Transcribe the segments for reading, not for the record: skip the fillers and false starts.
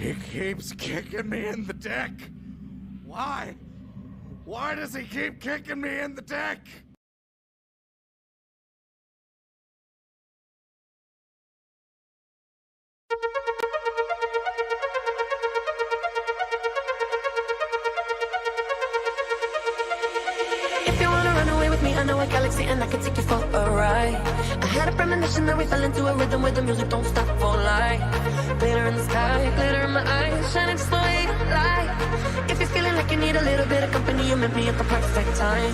He keeps kicking me in the dick. Why? Why does he keep kicking me in the dick? If you wanna run away with me, I know a galaxy and I can take you for a ride. I had a premonition that we fell into a rhythm where the music don't stop for life. Glitter in the sky, glitter in my eyes, shining just the way you like. If you're feeling like you need a little bit of company, you met me at the perfect time.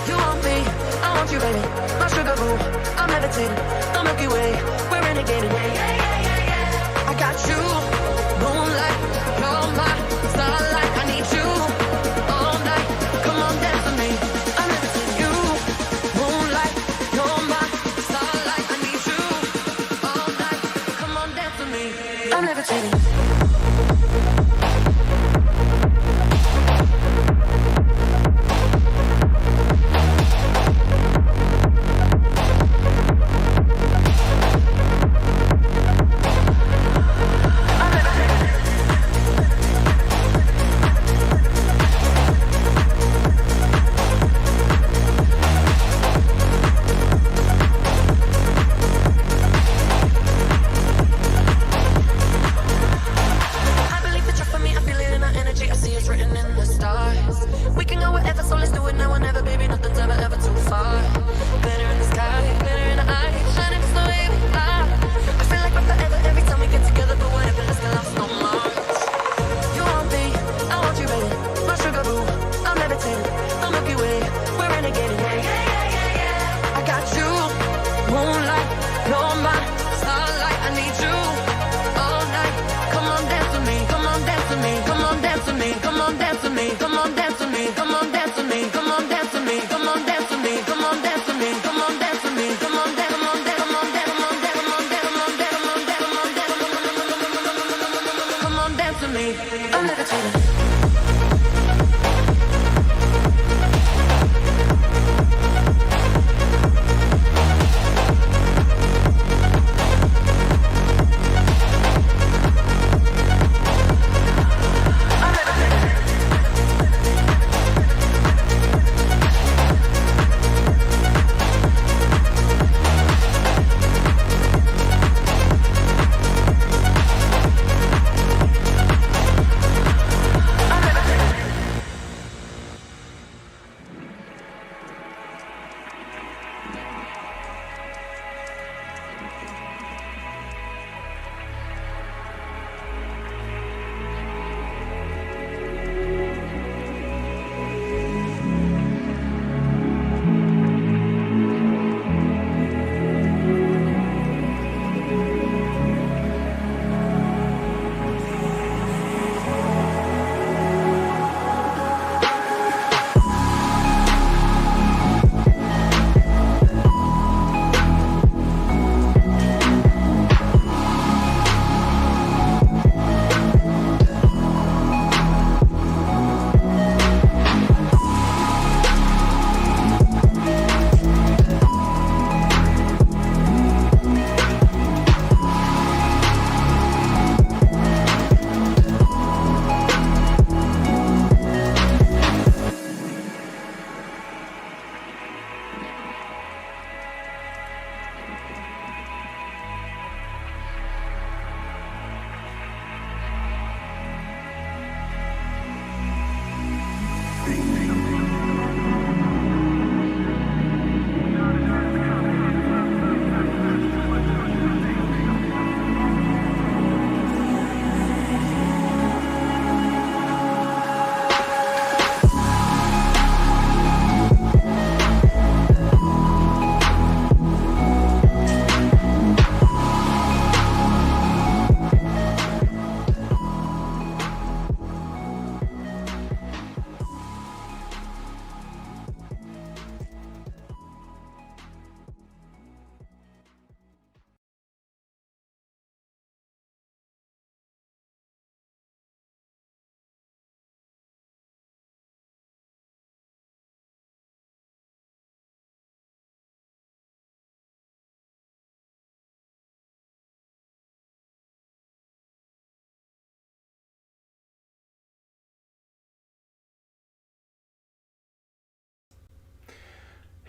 You want me, I want you, baby. My sugar boo, I'm levitating. The Milky Way, we're renegading. I got you, moonlight, you're my starlight. I need you all night. Come on, dance with me. I'm levitating. You, moonlight, you're my starlight. I need you all night. Come on, dance with me. I'm levitating.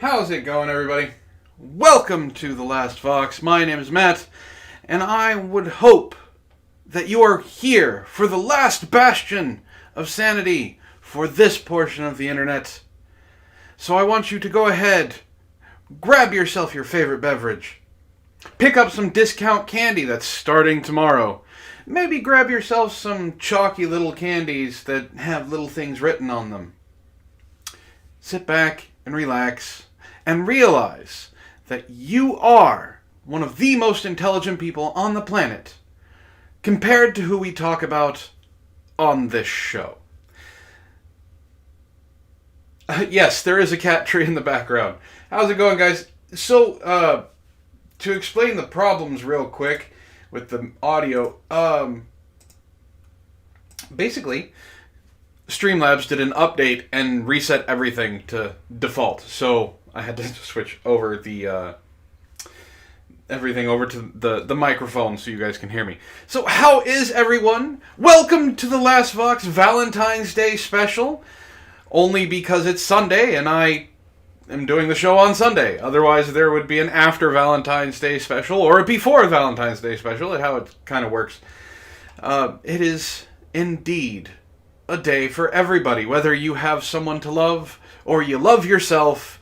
How's it going, everybody? Welcome to the Last Vox. My name is Matt, and I would hope that you are here for the last bastion of sanity for this portion of the internet. So I want you to go ahead, grab yourself your favorite beverage, pick up some discount candy that's starting tomorrow. Maybe grab yourself some chalky little candies that have little things written on them. Sit back and relax and realize that you are one of the most intelligent people on the planet compared to who we talk about on this show. Yes, there is a cat tree in the background. How's it going, guys? So, to explain the problems real quick with the audio, basically, Streamlabs did an update and reset everything to default. So I had to switch over the everything over to the microphone so you guys can hear me. So how is everyone? Welcome to the Last Vox Valentine's Day special. Only because it's Sunday and I am doing the show on Sunday. Otherwise there would be an after Valentine's Day special or a before Valentine's Day special. How it kind of works. It is indeed a day for everybody. Whether you have someone to love or you love yourself,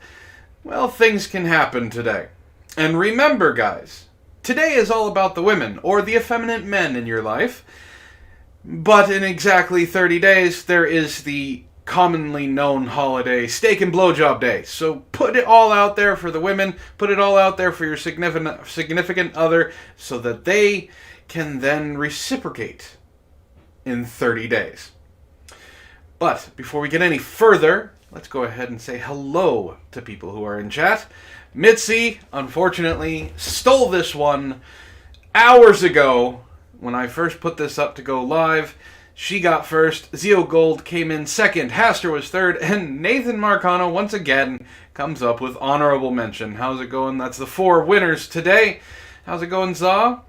well, things can happen today. And remember, guys, today is all about the women or the effeminate men in your life. But in exactly 30 days, there is the commonly known holiday, Steak and Blowjob Day. So put it all out there for the women, put it all out there for your significant other, so that they can then reciprocate in 30 days. But before we get any further, let's go ahead and say hello to people who are in chat. Mitzi, unfortunately, stole this one hours ago when I first put this up to go live. She got first, Zeo Gold came in second, Haster was third, and Nathan Marcano once again comes up with honorable mention. How's it going? That's the 4 winners today. How's it going, Za?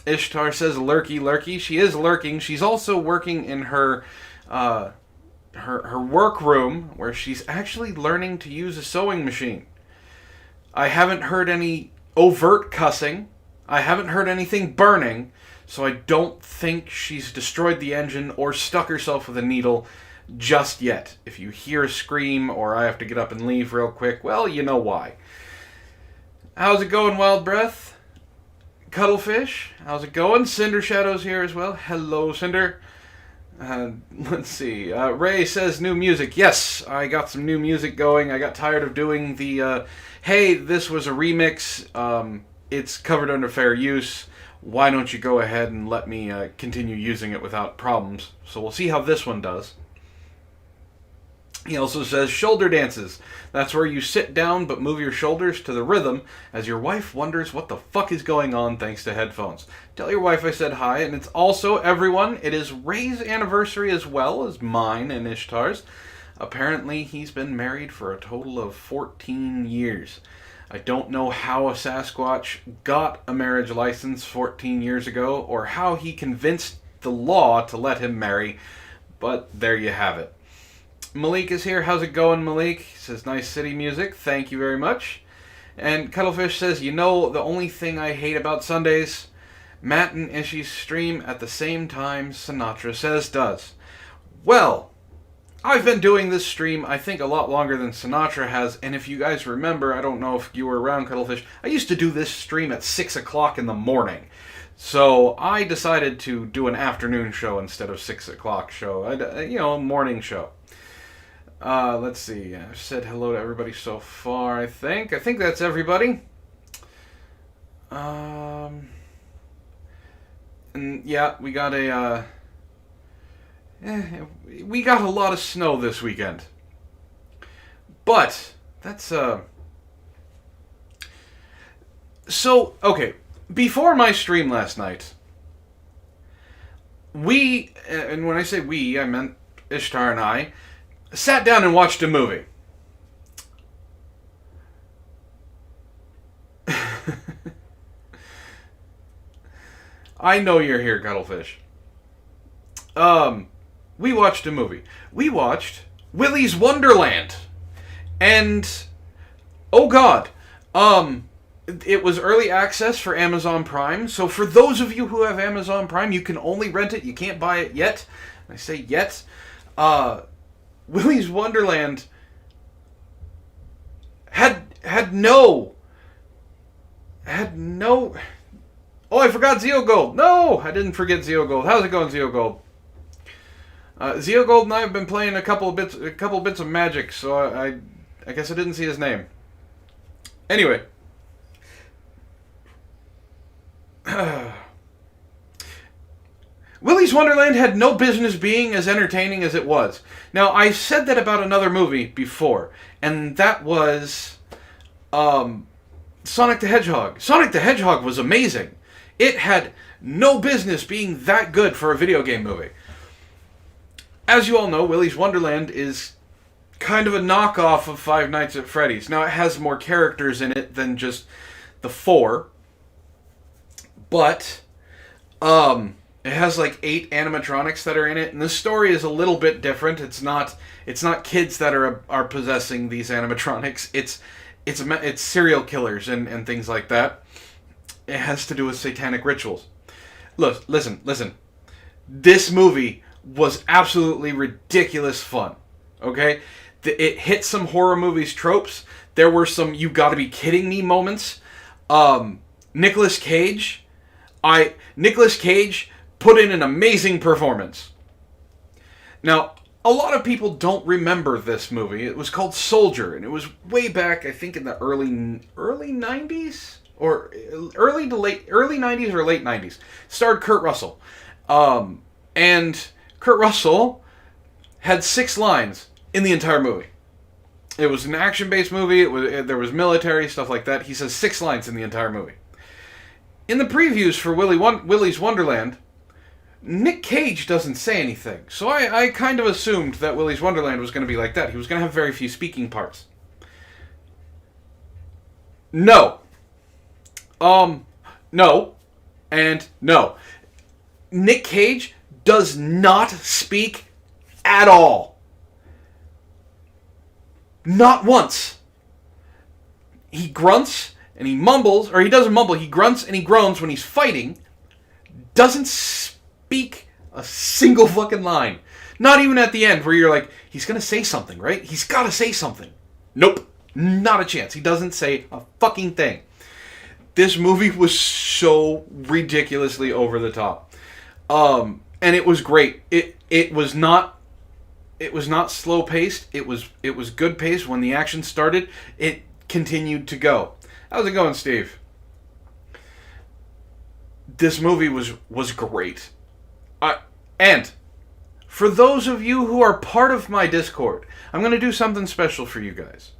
Ishtar says lurky lurky. She is lurking. She's also working in her workroom where she's actually learning to use a sewing machine. I haven't heard any overt cussing. I haven't heard anything burning. So I don't think she's destroyed the engine or stuck herself with a needle just yet. If you hear a scream or I have to get up and leave real quick, well, you know why. How's it going, Wild Breath? Cuttlefish, how's it going? Cinder Shadow's here as well. Hello, Cinder. Let's see. Ray says new music. Yes, I got some new music going. I got tired of doing the, hey, this was a remix. It's covered under fair use. Why don't you go ahead and let me continue using it without problems? So we'll see how this one does. He also says shoulder dances. That's where you sit down but move your shoulders to the rhythm as your wife wonders what the fuck is going on thanks to headphones. Tell your wife I said hi, and it's also, everyone, it is Ray's anniversary as well as mine and Ishtar's. Apparently he's been married for a total of 14 years. I don't know how a Sasquatch got a marriage license 14 years ago or how he convinced the law to let him marry, but there you have it. Malik is here. How's it going, Malik? He says, nice city music. Thank you very much. And Cuttlefish says, you know, the only thing I hate about Sundays, Matt and Ishi's stream at the same time Sinatra says does. Well, I've been doing this stream, I think, a lot longer than Sinatra has, and if you guys remember, I don't know if you were around, Cuttlefish, I used to do this stream at 6 o'clock in the morning. So I decided to do an afternoon show instead of 6 o'clock show, a morning show. Let's see, I've said hello to everybody so far, I think. I think that's everybody. And yeah, we got we got a lot of snow this weekend. But, that's, So, okay, before my stream last night, we, and when I say we, I meant Ishtar and I, sat down and watched a movie. I know you're here, Cuttlefish. We watched a movie. We watched Willy's Wonderland. And Oh God. It was early access for Amazon Prime. So for those of you who have Amazon Prime, you can only rent it. You can't buy it yet. I say yet. Willy's Wonderland had no. Oh, I forgot Zeo Gold. No, I didn't forget Zeo Gold. How's it going, Zeo Gold? Zeo Gold and I have been playing a couple bits of Magic, so I guess I didn't see his name. Anyway. Willy's Wonderland had no business being as entertaining as it was. Now, I said that about another movie before, and that was Sonic the Hedgehog. Sonic the Hedgehog was amazing. It had no business being that good for a video game movie. As you all know, Willy's Wonderland is kind of a knockoff of Five Nights at Freddy's. Now, it has more characters in it than just the 4, but it has like 8 animatronics that are in it, and the story is a little bit different. It's not kids that are possessing these animatronics. It's serial killers and things like that. It has to do with satanic rituals. Look, listen. This movie was absolutely ridiculous fun. Okay? It hit some horror movies tropes. There were some you gotta be kidding me moments. Nicolas Cage put in an amazing performance. Now, a lot of people don't remember this movie. It was called Soldier, and it was way back, I think, in the early 90s? Or early 90s or late 90s. Starred Kurt Russell. And Kurt Russell had 6 lines in the entire movie. It was an action-based movie. There was military, stuff like that. He says 6 lines in the entire movie. In the previews for Willy's Wonderland, Nick Cage doesn't say anything. So I kind of assumed that Willy's Wonderland was going to be like that. He was going to have very few speaking parts. No. No. And no. Nick Cage does not speak at all. Not once. He grunts and he mumbles, or he doesn't mumble, he grunts and he groans when he's fighting. Doesn't speak a single fucking line. Not even at the end where you're like, he's gonna say something, right? He's gotta say something. Nope. Not a chance. He doesn't say a fucking thing. This movie was so ridiculously over the top. And it was great. It was not slow paced. It was good paced. When the action started, it continued to go. How's it going, Steve? This movie was great. And for those of you who are part of my Discord, I'm going to do something special for you guys.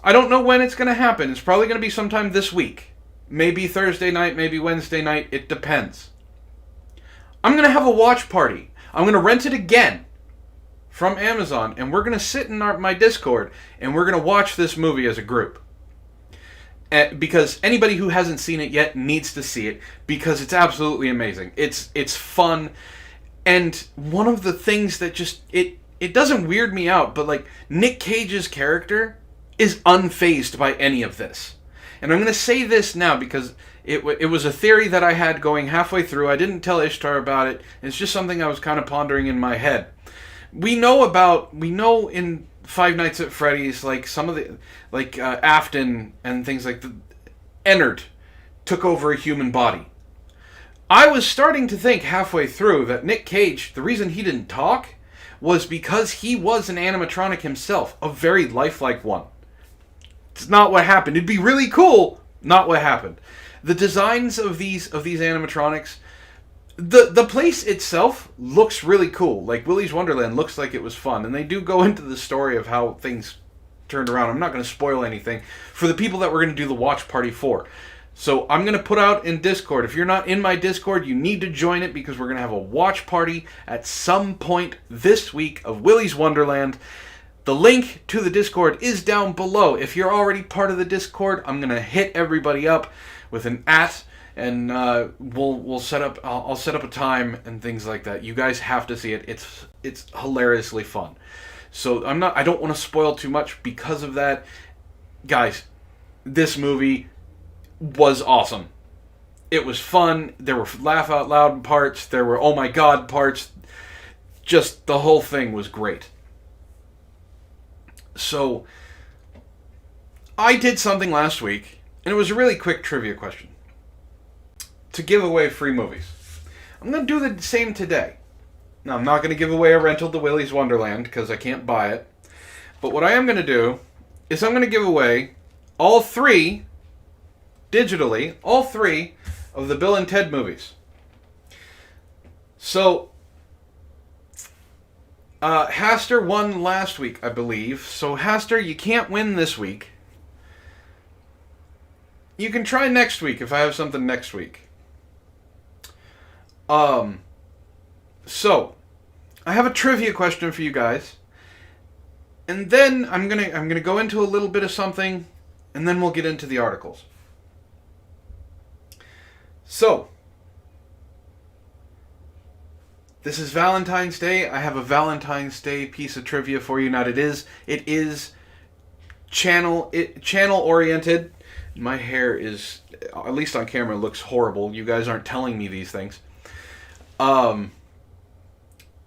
I don't know when it's going to happen. It's probably going to be sometime this week. Maybe Thursday night, maybe Wednesday night. It depends. I'm going to have a watch party. I'm going to rent it again from Amazon, and we're going to sit in my Discord, and we're going to watch this movie as a group. Because anybody who hasn't seen it yet needs to see it, because it's absolutely amazing. It's fun, and one of the things that just, it doesn't weird me out, but like, Nick Cage's character is unfazed by any of this. And I'm going to say this now because it was a theory that I had going halfway through. I didn't tell Ishtar about it. It's just something I was kind of pondering in my head. We know in Five Nights at Freddy's, like some of the, like Afton and things like the Ennard took over a human body. I was starting to think halfway through that Nick Cage, the reason he didn't talk was because he was an animatronic himself, a very lifelike one. It's not what happened. It'd be really cool. Not what happened. The designs of these animatronics, the place itself looks really cool. Like Willy's Wonderland looks like it was fun, and they do go into the story of how things turned around. I'm not going to spoil anything for the people that we're going to do the watch party for. So I'm going to put out in Discord. If you're not in my Discord, you need to join it because we're going to have a watch party at some point this week of Willy's Wonderland. The link to the Discord is down below. If you're already part of the Discord, I'm going to hit everybody up with an @ and we'll set up. I'll set up a time and things like that. You guys have to see it. It's hilariously fun. So I don't want to spoil too much because of that. guys, this movie was awesome. It was fun. There were laugh out loud parts. There were oh my god parts. Just the whole thing was great. So, I did something last week, and it was a really quick trivia question. To give away free movies. I'm going to do the same today. Now, I'm not going to give away a rental to Willy's Wonderland, because I can't buy it. But what I am going to do is I'm going to give away all three, digitally, all three of the Bill and Ted movies. So, Haster won last week, I believe. So, Haster, you can't win this week. You can try next week if I have something next week. So, I have a trivia question for you guys. And then I'm gonna go into a little bit of something, and then we'll get into the articles. So, this is Valentine's Day. I have a Valentine's Day piece of trivia for you. Now, it is channel oriented. My hair is, at least on camera, looks horrible. You guys aren't telling me these things.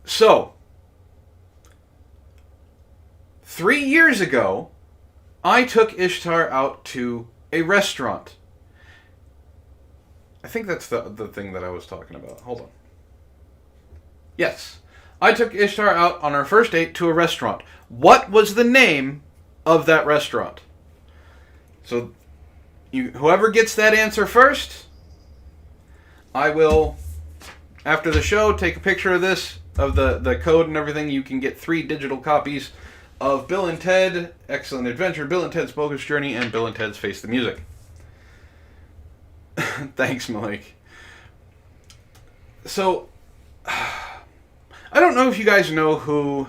So, 3 years ago, I took Ishtar out to a restaurant. I think that's the thing that I was talking about. Hold on. Yes. I took Ishtar out on our first date to a restaurant. What was the name of that restaurant? So, whoever gets that answer first, I will, after the show, take a picture of this, of the code and everything. You can get 3 digital copies of Bill and Ted, Excellent Adventure, Bill and Ted's Bogus Journey, and Bill and Ted's Face the Music. Thanks, Mike. So, I don't know if you guys know who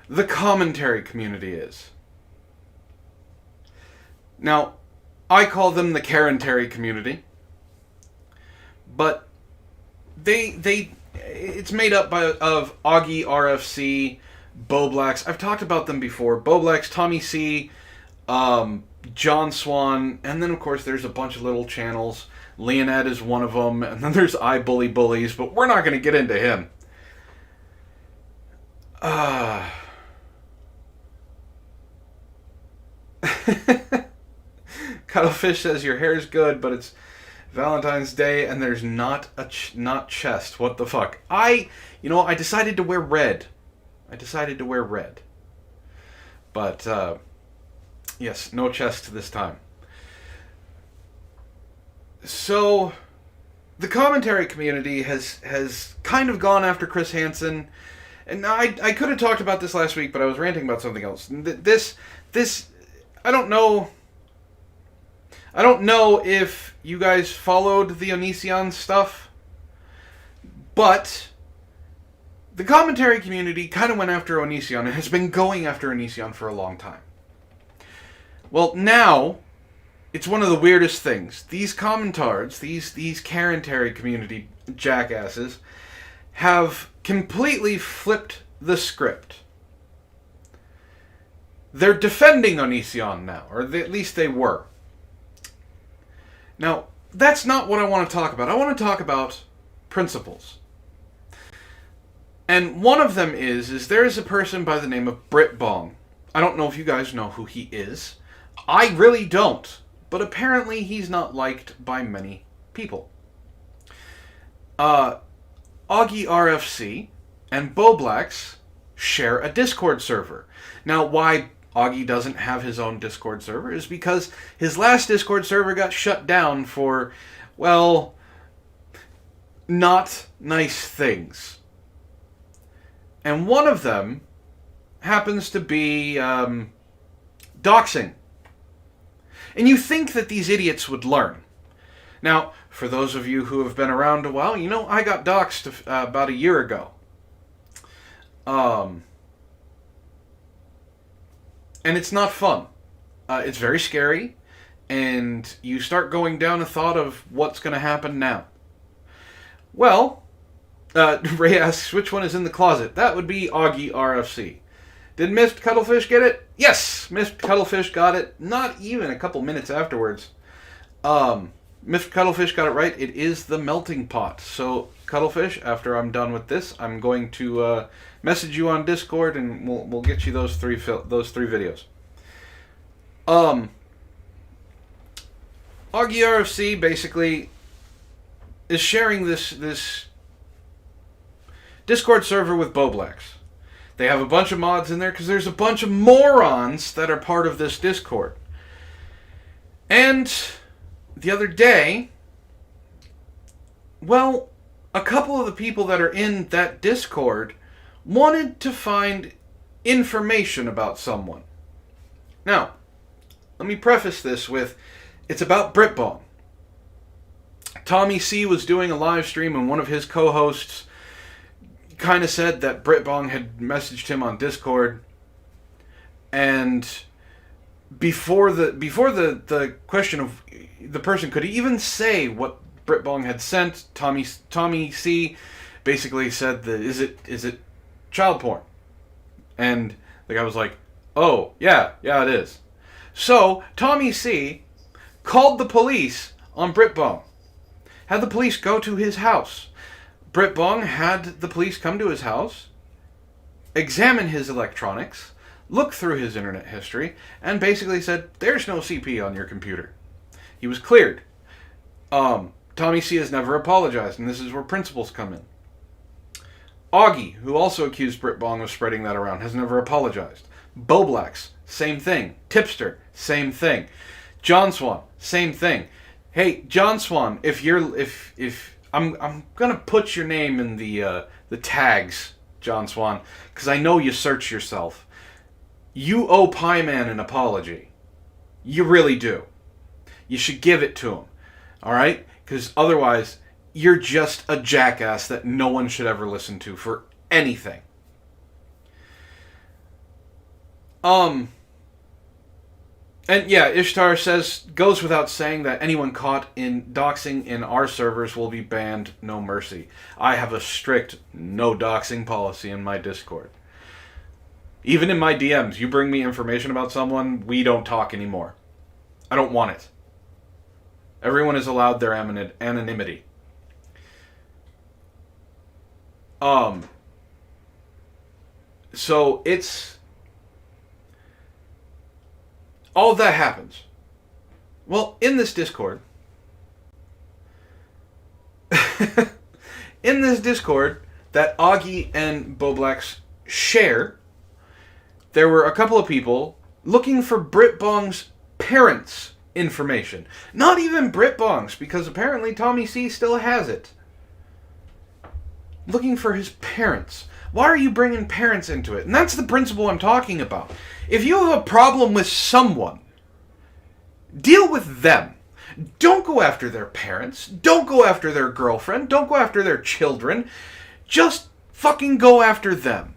the commentary community is. Now, I call them the Karentary community. But it's made up of Augie RFC, Bo Blacks. I've talked about them before. Bo Blacks, Tommy C, John Swan, and then of course there's a bunch of little channels. Leonette is one of them, and then there's I Bully Bullies, but we're not going to get into him. Cuttlefish says your hair's good, but it's Valentine's Day and there's not chest. What the fuck? I decided to wear red. But yes, no chest this time. So the commentary community has kind of gone after Chris Hansen, and I could have talked about this last week, but I was ranting about something else. This I don't know if you guys followed the Onision stuff, but the commentary community kind of went after Onision and has been going after Onision for a long time. Well, now, it's one of the weirdest things. These commentards, these Karentary community jackasses, have completely flipped the script. They're defending Onision now, or at least they were. Now, that's not what I want to talk about. I want to talk about principles. And one of them is there is a person by the name of Britt Bong. I don't know if you guys know who he is. I really don't. But apparently he's not liked by many people. Augie RFC and Bo Blacks share a Discord server. Now, why Augie doesn't have his own Discord server is because his last Discord server got shut down for, well, not nice things. And one of them happens to be doxing. And you think that these idiots would learn. Now, for those of you who have been around a while, you know I got doxed about a year ago. And it's not fun. It's very scary. And you start going down a thought of what's going to happen now. Well, Ray asks, which one is in the closet? That would be Augie RFC. Did Mist Cuttlefish get it? Yes! Mist Cuttlefish got it. Not even a couple minutes afterwards. Mist Cuttlefish got it right. It is the melting pot. So, Cuttlefish, after I'm done with this, I'm going to message you on Discord, and we'll get you those three videos. Augie RFC basically is sharing this Discord server with Boblax. They have a bunch of mods in there because there's a bunch of morons that are part of this Discord. And the other day, well, a couple of the people that are in that Discord wanted to find information about someone. Now, let me preface this with, it's about Britbong. Tommy C was doing a live stream, and one of his co-hosts kind of said that Britbong had messaged him on Discord, and before the question of the person could even say what Britbong had sent, Tommy C basically said that is it child porn? And the guy was like, "Oh, yeah, it is." So Tommy C called the police on Britbong. Had the police go to his house. Britbong had the police come to his house, examine his electronics, look through his internet history, and basically said, "There's no CP on your computer." He was cleared. Tommy C has never apologized, and this is where principles come in. Augie, who also accused Britbong of spreading that around, has never apologized. Boblax, same thing. Tipster, same thing. John Swan, same thing. Hey, John Swan, if I'm gonna put your name in the tags, John Swan, because I know you search yourself. You owe Pie Man an apology. You really do. You should give it to him. Alright? Because otherwise, you're just a jackass that no one should ever listen to for anything. And yeah, Ishtar goes without saying that anyone caught in doxing in our servers will be banned, no mercy. I have a strict no doxing policy in my Discord. Even in my DMs, you bring me information about someone, we don't talk anymore. I don't want it. Everyone is allowed their anonymity. So it's... all of that happens. Well, in this Discord... in this Discord that Augie and Boblax share, there were a couple of people looking for Britbong's parents' information. Not even Britbong's, because apparently Tommy C still has it. Looking for his parents. Why are you bringing parents into it? And that's the principle I'm talking about. If you have a problem with someone, deal with them. Don't go after their parents. Don't go after their girlfriend. Don't go after their children. Just fucking go after them.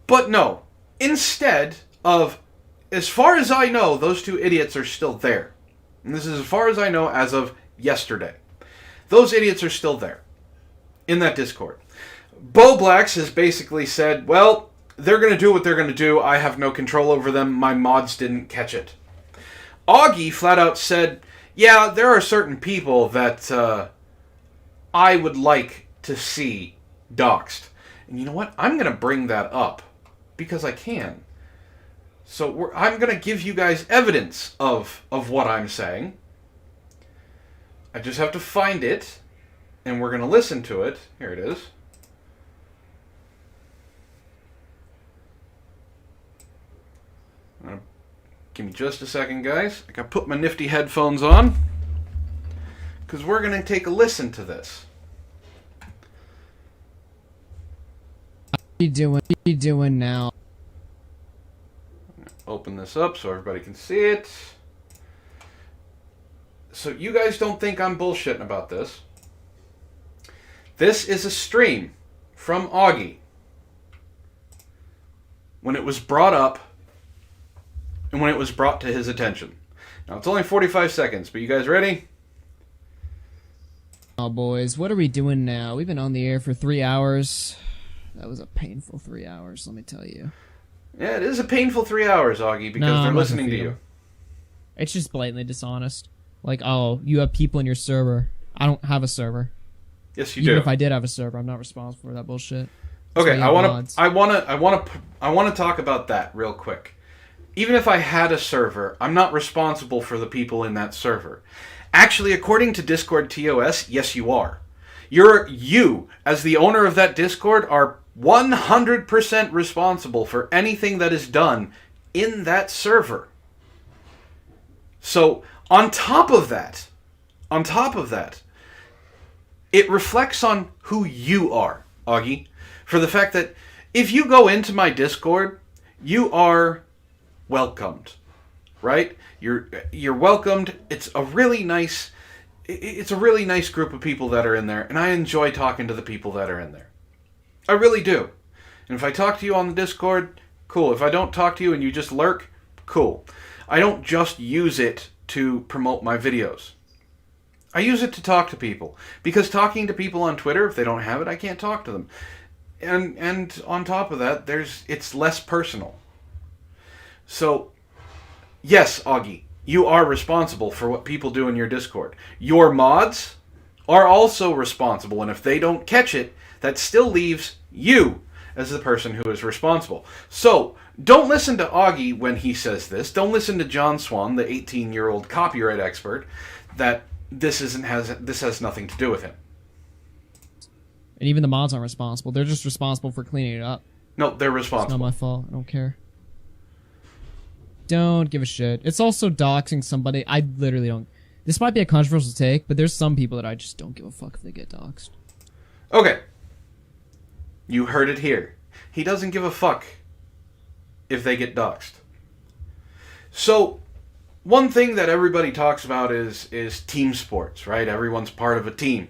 But no. Instead of, as far as I know, those two idiots are still there. And this is as far as I know as of yesterday. Those idiots are still there. In that Discord. Boblax has basically said, well, they're going to do what they're going to do. I have no control over them. My mods didn't catch it. Augie flat out said, yeah, there are certain people that I would like to see doxed. And you know what? I'm going to bring that up. Because I can. So I'm going to give you guys evidence of what I'm saying. I just have to find it. And we're going to listen to it. Here it is. Give me just a second, guys. I got to put my nifty headphones on. Because we're going to take a listen to this. What are you doing now? Open this up so everybody can see it. So you guys don't think I'm bullshitting about this. This is a stream from Augie when it was brought up and when it was brought to his attention. Now, it's only 45 seconds, but you guys ready? Oh, boys, what are we doing now? We've been on the air for 3 hours. That was a painful 3 hours, let me tell you. Yeah, it is a painful 3 hours, Augie, because No, they're I'm not listening gonna to feed you. 'em. It's just blatantly dishonest. Like, oh, you have people in your server. I don't have a server. Yes, you Even do. if I did have a server, I'm not responsible for that bullshit. That's why Okay, you I have want mods. to I want to talk about that real quick. Even if I had a server, I'm not responsible for the people in that server. Actually, according to Discord TOS, yes you are. You as the owner of that Discord are 100% responsible for anything that is done in that server. So, on top of that, it reflects on who you are, Augie. For the fact that if you go into my Discord, you are welcomed, right? You're welcomed. It's a really nice group of people that are in there, and I enjoy talking to the people that are in there. I really do. And if I talk to you on the Discord, cool. If I don't talk to you and you just lurk, cool. I don't just use it to promote my videos. I use it to talk to people. Because talking to people on Twitter, if they don't have it, I can't talk to them. And on top of that, it's less personal. So, yes, Augie, you are responsible for what people do in your Discord. Your mods are also responsible, and if they don't catch it, that still leaves you as the person who is responsible. So, don't listen to Augie when he says this. Don't listen to John Swan, the 18-year-old copyright expert, that this has nothing to do with him. And even the mods aren't responsible. They're just responsible for cleaning it up. No, they're It's responsible. not my fault. I don't care. Don't give a shit. It's also doxing somebody. I literally don't. This might be a controversial take, but there's some people that I just don't give a fuck if they get doxed. Okay. You heard it here. He doesn't give a fuck if they get doxed. So, one thing that everybody talks about is team sports, right? Everyone's part of a team.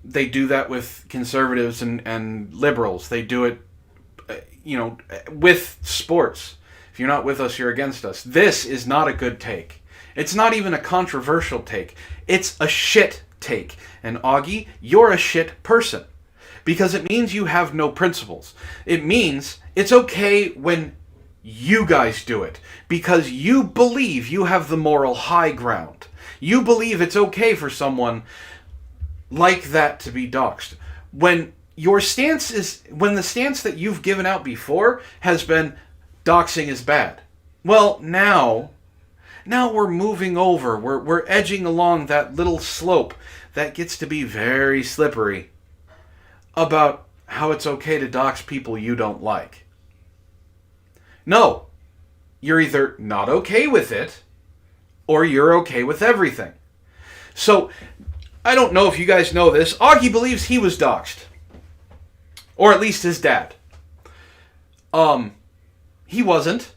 They do that with conservatives and liberals. They do it, with sports. If you're not with us, you're against us. This is not a good take. It's not even a controversial take. It's a shit take. And Augie, you're a shit person. Because it means you have no principles. It means it's okay when you guys do it. Because you believe you have the moral high ground. You believe it's okay for someone like that to be doxxed. When the stance that you've given out before has been doxing is bad. Well, now we're moving over. We're edging along that little slope that gets to be very slippery about how it's okay to dox people you don't like. No. You're either not okay with it, or you're okay with everything. So, I don't know if you guys know this. Augie believes he was doxxed. Or at least his dad. He wasn't.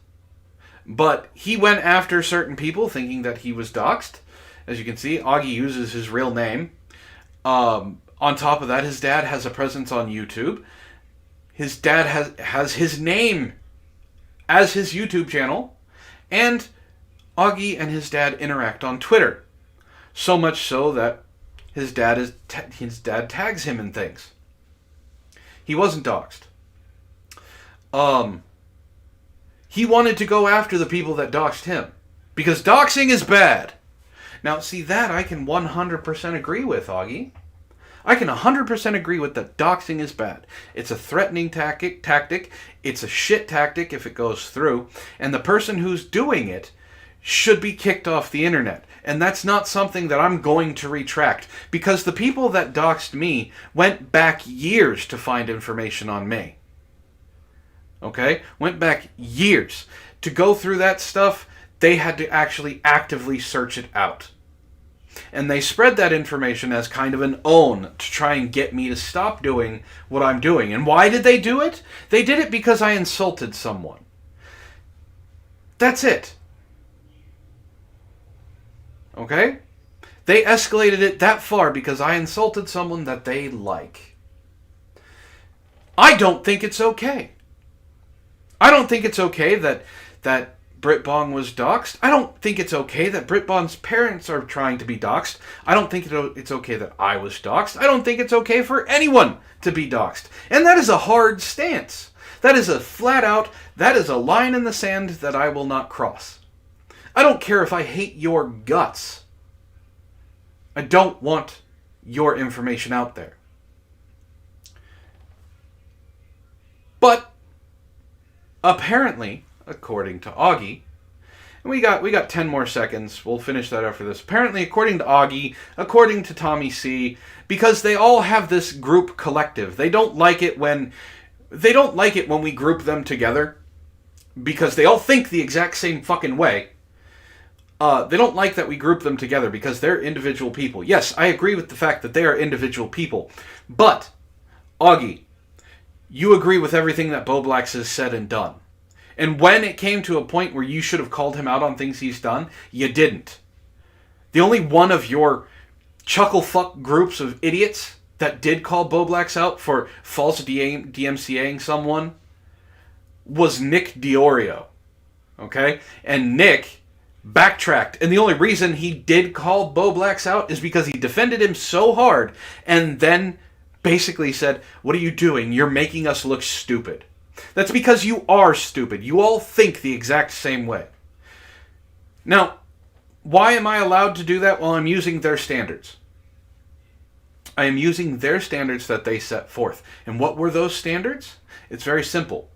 But he went after certain people thinking that he was doxxed. As you can see, Augie uses his real name. On top of that, his dad has a presence on YouTube. His dad has his name as his YouTube channel. And Augie and his dad interact on Twitter. So much so that his dad tags him in things. He wasn't doxxed. He wanted to go after the people that doxed him. Because doxing is bad. Now, see, that I can 100% agree with, Augie. I can 100% agree with that doxing is bad. It's a threatening tactic. It's a shit tactic if it goes through. And the person who's doing it should be kicked off the internet. And that's not something that I'm going to retract. Because the people that doxed me went back years to find information on me. Okay? Went back years. To go through that stuff, they had to actually actively search it out. And they spread that information as kind of an own to try and get me to stop doing what I'm doing. And why did they do it? They did it because I insulted someone. That's it. Okay? They escalated it that far because I insulted someone that they like. I don't think it's okay. I don't think it's okay that Brit Bong was doxxed. I don't think it's okay that Brit Bong's parents are trying to be doxxed. I don't think it's okay that I was doxxed. I don't think it's okay for anyone to be doxxed. And that is a hard stance. That is a flat out, that is a line in the sand that I will not cross. I don't care if I hate your guts. I don't want your information out there. But apparently, according to Augie, and we got 10 more seconds. We'll finish that after this. Apparently, according to Augie, according to Tommy C, because they all have this group collective. They don't like it when we group them together, because they all think the exact same fucking way. They don't like that we group them together because they're individual people. Yes, I agree with the fact that they are individual people. But, Augie, you agree with everything that Boblax has said and done. And when it came to a point where you should have called him out on things he's done, you didn't. The only one of your chuckle-fuck groups of idiots that did call Boblax out for false DMCAing someone was Nick Diorio. Okay? And Nick backtracked. And the only reason he did call Boblax out is because he defended him so hard and then basically said, "What are you doing? You're making us look stupid." That's because you are stupid. You all think the exact same way. Now, why am I allowed to do that? Well, I'm using their standards. I am using their standards that they set forth. And what were those standards? It's very simple.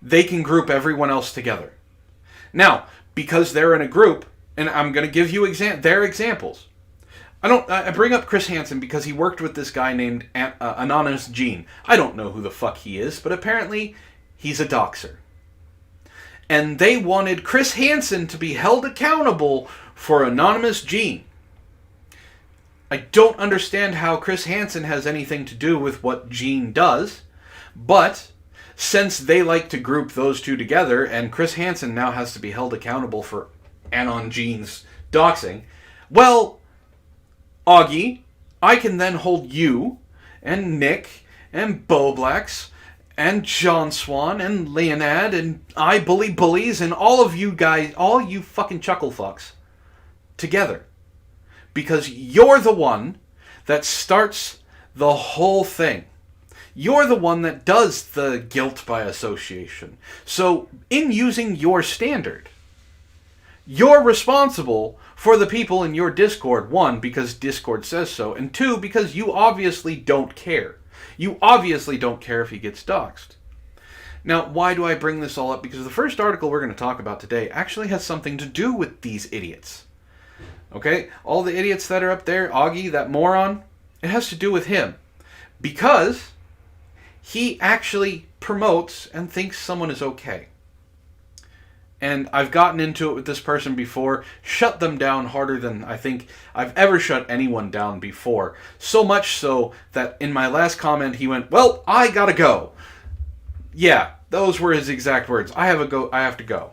They can group everyone else together. Now, because they're in a group, and I'm going to give you their examples. I bring up Chris Hansen because he worked with this guy named Anonymous Gene. I don't know who the fuck he is, but apparently he's a doxer. And they wanted Chris Hansen to be held accountable for Anonymous Gene. I don't understand how Chris Hansen has anything to do with what Gene does, but since they like to group those two together, and Chris Hansen now has to be held accountable for Anon Gene's doxing, well, Augie, I can then hold you, and Nick, and Boblax, and John Swan, and Leonad, and I Bully Bullies, and all of you guys, all you fucking chuckle fucks, together. Because you're the one that starts the whole thing. You're the one that does the guilt by association. So, in using your standard, you're responsible for the people in your Discord, one, because Discord says so, and two, because you obviously don't care. You obviously don't care if he gets doxxed. Now, why do I bring this all up? Because the first article we're going to talk about today actually has something to do with these idiots. Okay? All the idiots that are up there, Augie, that moron, it has to do with him. Because he actually promotes and thinks someone is okay. And I've gotten into it with this person before, shut them down harder than I think I've ever shut anyone down before. So much so that in my last comment he went, "Well, I gotta go." Yeah, those were his exact words. I have to go.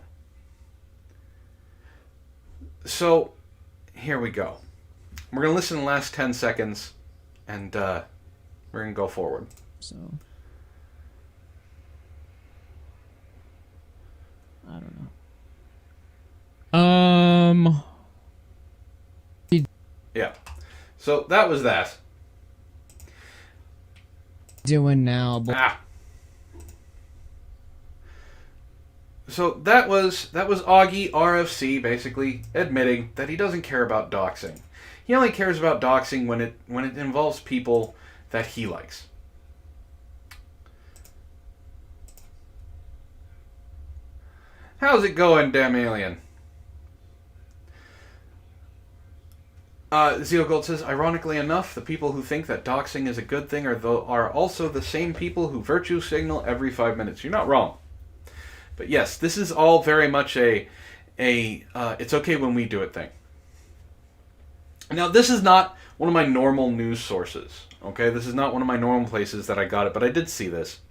So, here we go. We're going to listen to the last 10 seconds, and we're going to go forward. So, I don't know. Yeah. So that was that. Doing now, So that was Augie RFC basically admitting that he doesn't care about doxing. He only cares about doxing when it involves people that he likes. How's it going, damn alien? Zio Gold says, ironically enough, the people who think that doxing is a good thing are also the same people who virtue signal every 5 minutes. You're not wrong. But yes, this is all very much a it's okay when we do it thing. Now, this is not one of my normal news sources. Okay, this is not one of my normal places that I got it, but I did see this.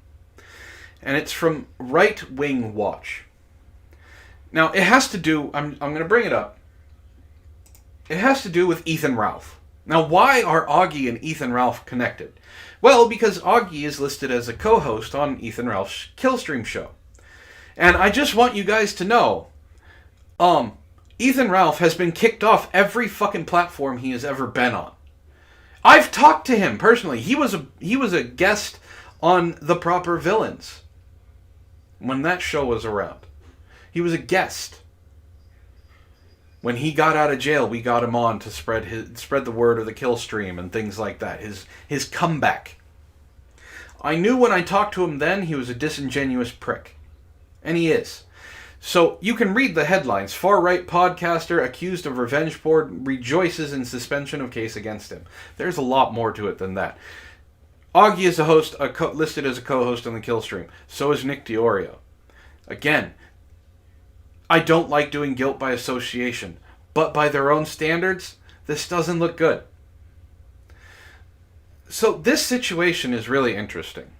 And it's from Right Wing Watch. Now, it has to do, I'm going to bring it up. It has to do with Ethan Ralph. Now, why are Augie and Ethan Ralph connected? Well, because Augie is listed as a co-host on Ethan Ralph's Killstream show. And I just want you guys to know Ethan Ralph has been kicked off every fucking platform he has ever been on. I've talked to him personally. He was a guest on The Proper Villains when that show was around. He was a guest. When he got out of jail, we got him on to spread the word of the kill stream and things like that. His comeback. I knew when I talked to him then he was a disingenuous prick. And he is. So you can read the headlines. Far-right podcaster accused of revenge porn rejoices in suspension of case against him. There's a lot more to it than that. Augie is a host, listed as a co-host on the kill stream. So is Nick Diorio. Again, I don't like doing guilt by association. But by their own standards, this doesn't look good. So this situation is really interesting.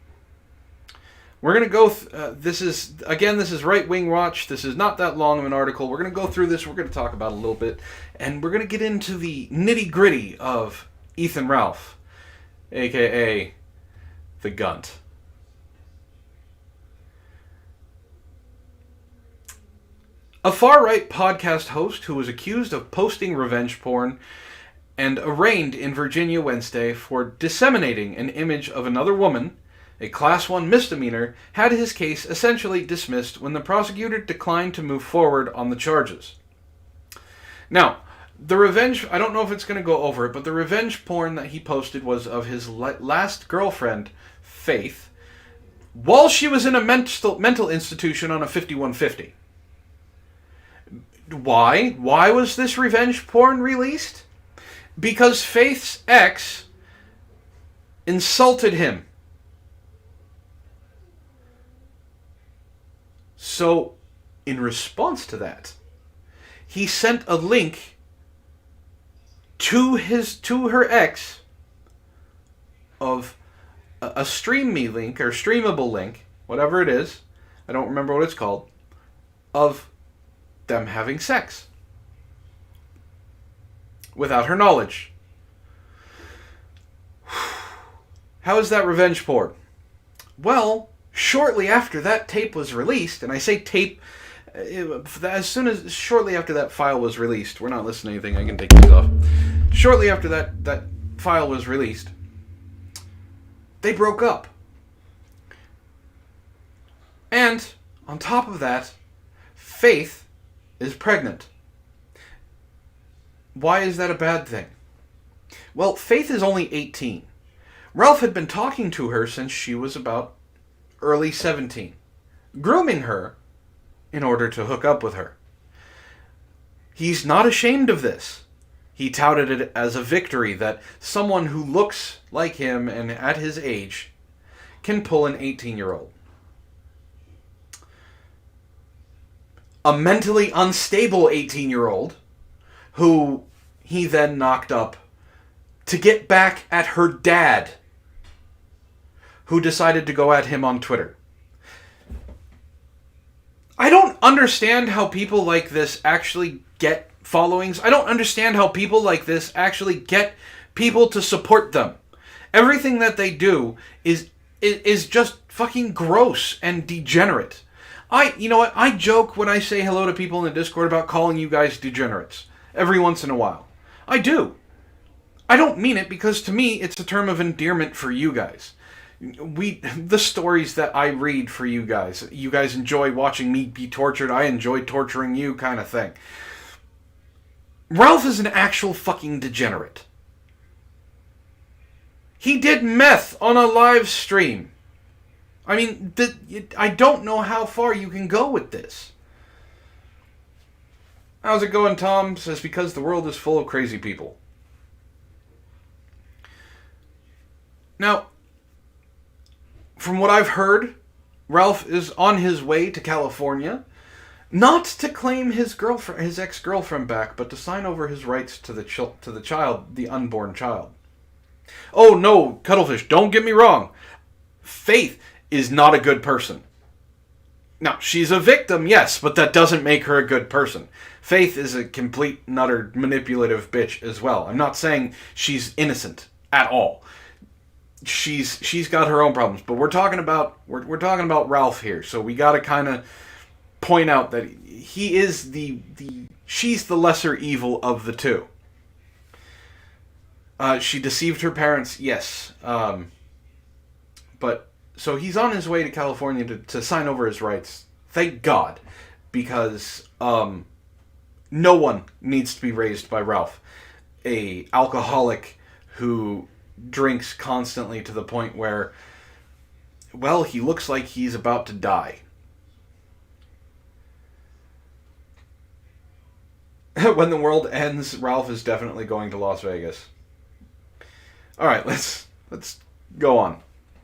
We're going to go... this is Right Wing Watch. This is not that long of an article. We're going to go through this. We're going to talk about it a little bit. And we're going to get into the nitty-gritty of Ethan Ralph, a.k.a. the Gunt. A far-right podcast host who was accused of posting revenge porn and arraigned in Virginia Wednesday for disseminating an image of another woman, a Class 1 misdemeanor, had his case essentially dismissed when the prosecutor declined to move forward on the charges. Now, the revenge... I don't know if it's going to go over it, but the revenge porn that he posted was of his last girlfriend, Faith, while she was in a mental institution on a 5150. Why? Why was this revenge porn released? Because Faith's ex insulted him. So, in response to that, he sent a link to her ex of a Stream Me link, or streamable link, whatever it is, I don't remember what it's called, of them having sex. Without her knowledge. How is that revenge porn? Well, shortly after that tape was released, and I say tape, shortly after that file was released, we're not listening to anything, I can take these off. Shortly after that file was released, they broke up. And, on top of that, Faith is pregnant. Why is that a bad thing? Well, Faith is only 18. Ralph had been talking to her since she was about early 17, grooming her in order to hook up with her. He's not ashamed of this. He touted it as a victory that someone who looks like him and at his age can pull an 18-year-old. A mentally unstable 18-year-old who he then knocked up to get back at her dad, who decided to go at him on Twitter. I don't understand how people like this actually get followings. I don't understand how people like this actually get people to support them. Everything that they do is just fucking gross and degenerate. You know what? I joke when I say hello to people in the Discord about calling you guys degenerates every once in a while. I do. I don't mean it because to me it's a term of endearment for you guys. The stories that I read for you guys enjoy watching me be tortured, I enjoy torturing you, kind of thing. Ralph is an actual fucking degenerate. He did meth on a live stream. I mean, I don't know how far you can go with this. How's it going, Tom? Says, because the world is full of crazy people. Now, from what I've heard, Ralph is on his way to California, not to claim his ex-girlfriend back, but to sign over his rights to the child, the unborn child. Oh no, Cuttlefish, don't get me wrong. Faith is not a good person. Now, she's a victim, yes, but that doesn't make her a good person. Faith is a complete and utter manipulative bitch as well. I'm not saying she's innocent at all. She's got her own problems, but we're talking about Ralph here, so we got to kind of point out that he is she's the lesser evil of the two. She deceived her parents, yes. But, so he's on his way to California to sign over his rights. Thank God. Because, no one needs to be raised by Ralph. A alcoholic who drinks constantly to the point where, well, he looks like he's about to die. When the world ends, Ralph is definitely going to Las Vegas. Alright, let's go on.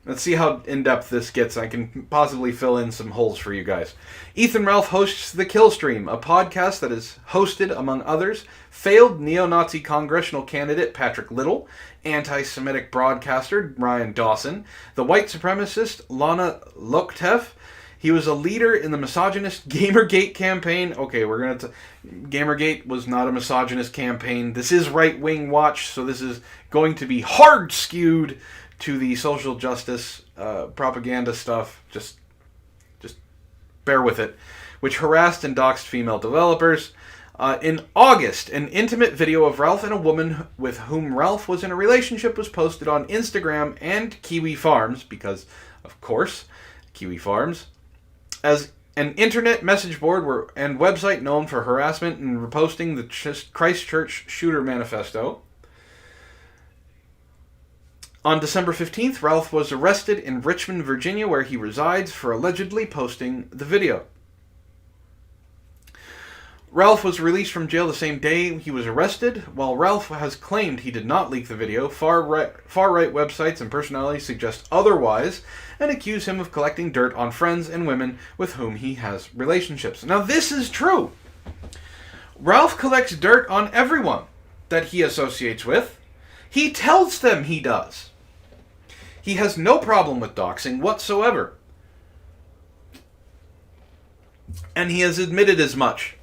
Let's see how in-depth this gets. I can possibly fill in some holes for you guys. Ethan Ralph hosts The Kill Stream, a podcast that is hosted, among others, failed neo-Nazi congressional candidate Patrick Little, anti-Semitic broadcaster Ryan Dawson, the white supremacist Lana Loktev. He was a leader in the misogynist Gamergate campaign. Okay, we're going to... Gamergate was not a misogynist campaign. This is right-wing watch, so this is going to be hard skewed to the social justice propaganda stuff. Just bear with it. Which harassed and doxed female developers. In August, an intimate video of Ralph and a woman with whom Ralph was in a relationship was posted on Instagram and Kiwi Farms, because, of course, Kiwi Farms, as an internet message board and website known for harassment and reposting the Christchurch shooter manifesto. On December 15th, Ralph was arrested in Richmond, Virginia, where he resides, for allegedly posting the video. Ralph was released from jail the same day he was arrested. While Ralph has claimed he did not leak the video, far-right websites and personalities suggest otherwise and accuse him of collecting dirt on friends and women with whom he has relationships. Now, this is true. Ralph collects dirt on everyone that he associates with. He tells them he does. He has no problem with doxing whatsoever. And he has admitted as much.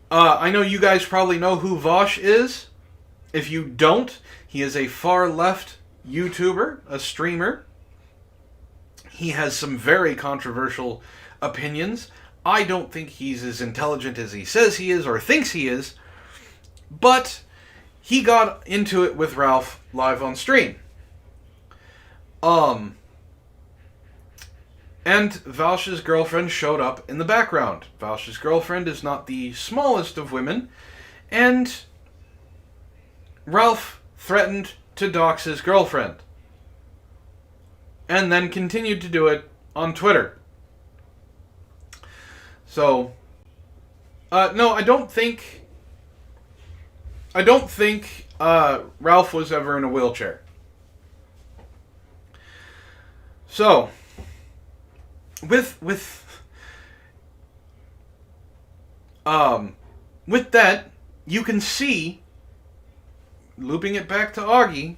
I know you guys probably know who Vosh is. If you don't, he is a far-left YouTuber, a streamer. He has some very controversial opinions. I don't think he's as intelligent as he says he is or thinks he is. But he got into it with Ralph live on stream. And Valsh's girlfriend showed up in the background. Valsh's girlfriend is not the smallest of women, and Ralph threatened to dox his girlfriend. And then continued to do it on Twitter. So, no, I don't think Ralph was ever in a wheelchair. So, with that, you can see, looping it back to Augie,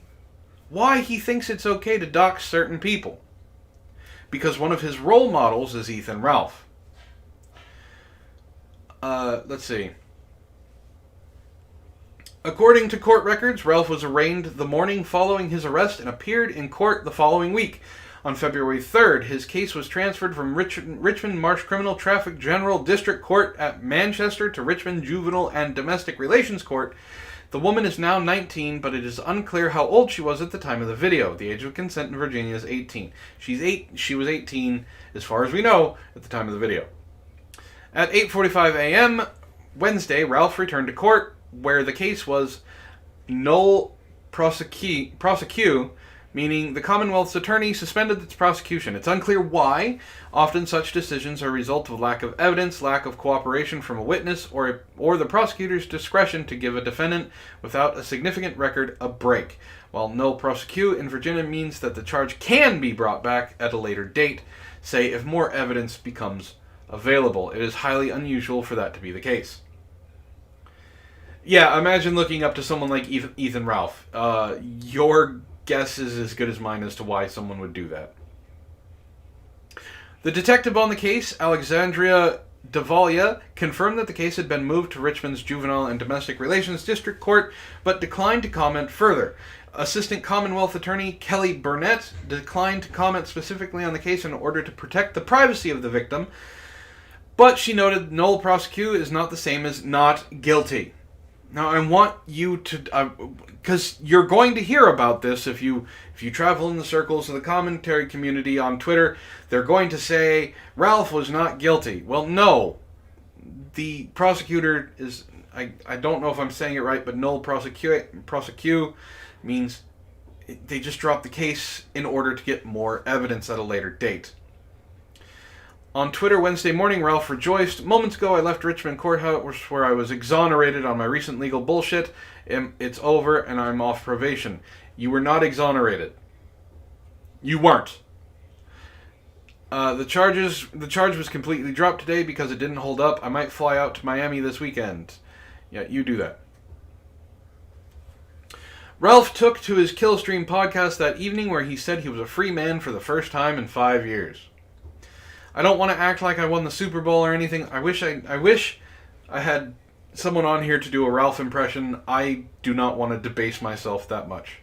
why he thinks it's okay to dox certain people. Because one of his role models is Ethan Ralph. Let's see. According to court records, Ralph was arraigned the morning following his arrest and appeared in court the following week. On February 3rd, his case was transferred from Richmond Marsh Criminal Traffic General District Court at Manchester to Richmond Juvenile and Domestic Relations Court. The woman is now 19, but it is unclear how old she was at the time of the video. The age of consent in Virginia is 18. She was 18, as far as we know, at the time of the video. At 8:45 a.m. Wednesday, Ralph returned to court, where the case was nolle prosequi, meaning the Commonwealth's attorney suspended its prosecution. It's unclear why. Often such decisions are a result of lack of evidence, lack of cooperation from a witness, or the prosecutor's discretion to give a defendant without a significant record a break. While nolle prosequi in Virginia means that the charge can be brought back at a later date, say if more evidence becomes available. It is highly unusual for that to be the case. Yeah, imagine looking up to someone like Ethan Ralph. Your guess is as good as mine as to why someone would do that. The detective on the case, Alexandria Davalia, confirmed that the case had been moved to Richmond's Juvenile and Domestic Relations District Court, but declined to comment further. Assistant Commonwealth Attorney Kelly Burnett declined to comment specifically on the case in order to protect the privacy of the victim. But she noted null prosecu is not the same as not guilty. Now, I want you to, because you're going to hear about this if you travel in the circles of the commentary community on Twitter. They're going to say Ralph was not guilty. Well, no. The prosecutor is, I don't know if I'm saying it right, but null prosecu means they just dropped the case in order to get more evidence at a later date. On Twitter Wednesday morning, Ralph rejoiced. Moments ago, I left Richmond Courthouse where I was exonerated on my recent legal bullshit. It's over and I'm off probation. You were not exonerated. You weren't. The charge was completely dropped today because it didn't hold up. I might fly out to Miami this weekend. Yeah, you do that. Ralph took to his Killstream podcast that evening where he said he was a free man for the first time in 5 years. I don't want to act like I won the Super Bowl or anything. I wish I had someone on here to do a Ralph impression. I do not want to debase myself that much.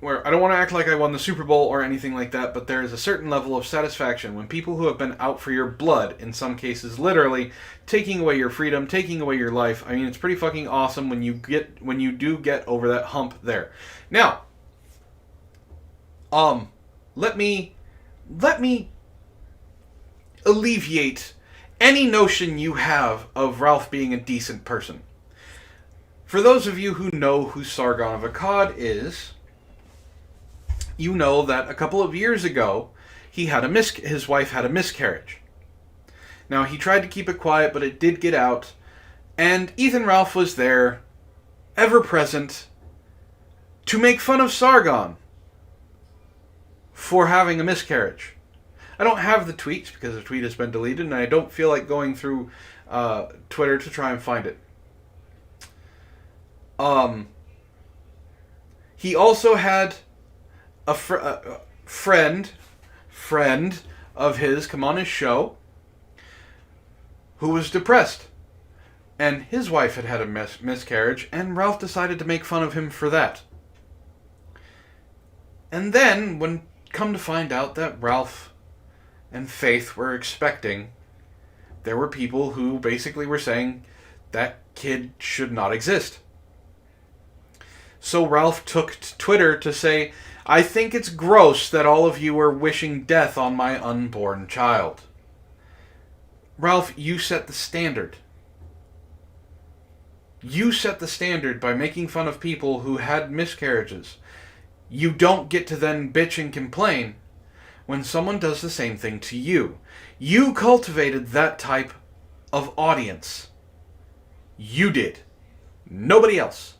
Where I don't want to act like I won the Super Bowl or anything like that, but there is a certain level of satisfaction when people who have been out for your blood, in some cases literally, taking away your freedom, taking away your life. I mean, it's pretty fucking awesome when you do get over that hump there. Now, let me alleviate any notion you have of Ralph being a decent person. For those of you who know who Sargon of Akkad is, you know that a couple of years ago, his wife had a miscarriage. Now, he tried to keep it quiet, but it did get out, and Ethan Ralph was there, ever present, to make fun of Sargon for having a miscarriage. I don't have the tweets because the tweet has been deleted, and I don't feel like going through Twitter to try and find it. He also had a friend of his come on his show who was depressed. And his wife had a miscarriage, and Ralph decided to make fun of him for that. And then, when come to find out that Ralph and Faith were expecting, there were people who basically were saying that kid should not exist. So Ralph took to Twitter to say, I think it's gross that all of you are wishing death on my unborn child. Ralph, you set the standard. You set the standard by making fun of people who had miscarriages. You don't get to then bitch and complain when someone does the same thing to you. You cultivated that type of audience. You did. Nobody else.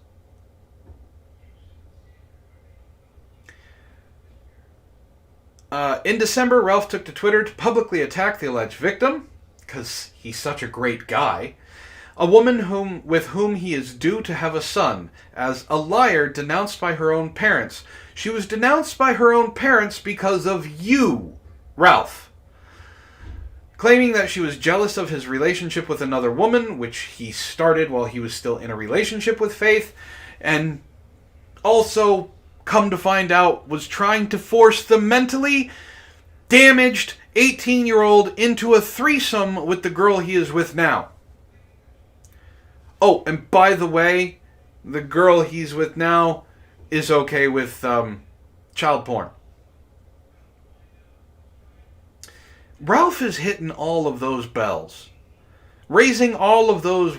In December, Ralph took to Twitter to publicly attack the alleged victim, because he's such a great guy, a woman with whom he is due to have a son, as a liar denounced by her own parents. She was denounced by her own parents because of you, Ralph. Claiming that she was jealous of his relationship with another woman, which he started while he was still in a relationship with Faith, and also, come to find out, was trying to force the mentally damaged 18-year-old into a threesome with the girl he is with now. Oh, and by the way, the girl he's with now is okay with child porn. Ralph is hitting all of those bells, raising all of those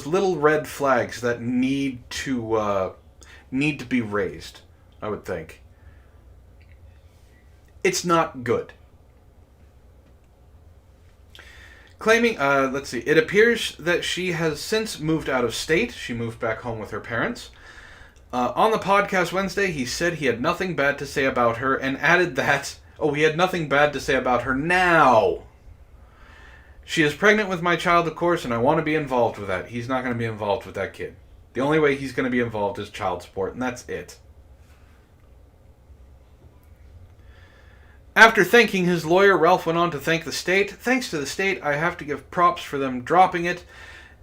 little red flags that need to be raised. I would think. It's not good. Claiming, let's see, it appears that she has since moved out of state. She moved back home with her parents. On the podcast Wednesday, he said he had nothing bad to say about her and added that, he had nothing bad to say about her now. She is pregnant with my child, of course, and I want to be involved with that. He's not going to be involved with that kid. The only way he's going to be involved is child support, and that's it. After thanking his lawyer, Ralph went on to thank the state. Thanks to the state, I have to give props for them dropping it.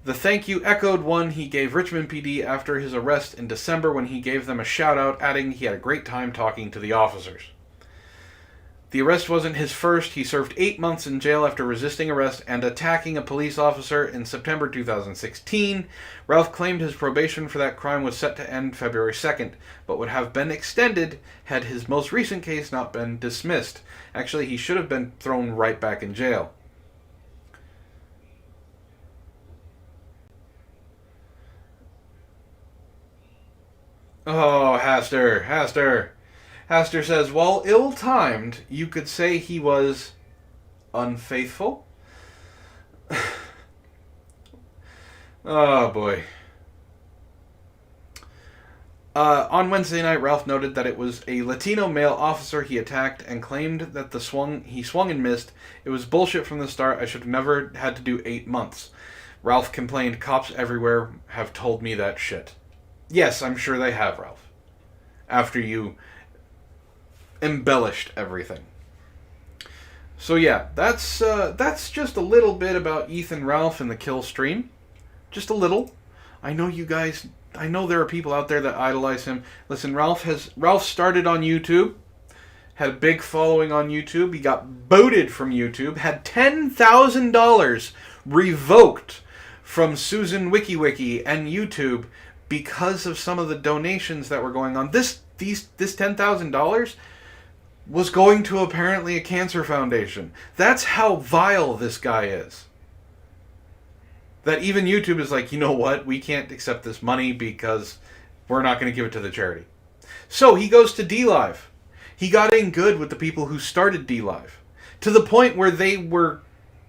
The thank you echoed one he gave Richmond PD after his arrest in December when he gave them a shout out, adding he had a great time talking to the officers. The arrest wasn't his first. He served 8 months in jail after resisting arrest and attacking a police officer in September 2016. Ralph claimed his probation for that crime was set to end February 2nd, but would have been extended had his most recent case not been dismissed. Actually, he should have been thrown right back in jail. Oh, Haster says, while ill-timed, you could say he was unfaithful. Oh, boy. On Wednesday night, Ralph noted that it was a Latino male officer he attacked and claimed that he swung and missed. It was bullshit from the start. I should have never had to do 8 months. Ralph complained, cops everywhere have told me that shit. Yes, I'm sure they have, Ralph. After you embellished everything. So yeah, that's just a little bit about Ethan Ralph and the kill stream. Just a little. I know there are people out there that idolize him. Listen, Ralph started on YouTube, had a big following on YouTube. He got booted from YouTube, had $10,000 revoked from Susan WikiWiki and YouTube because of some of the donations that were going on. This $10,000 was going to apparently a cancer foundation. That's how vile this guy is. That even YouTube is like, you know what? We can't accept this money because we're not going to give it to the charity. So he goes to DLive. He got in good with the people who started DLive, to the point where they were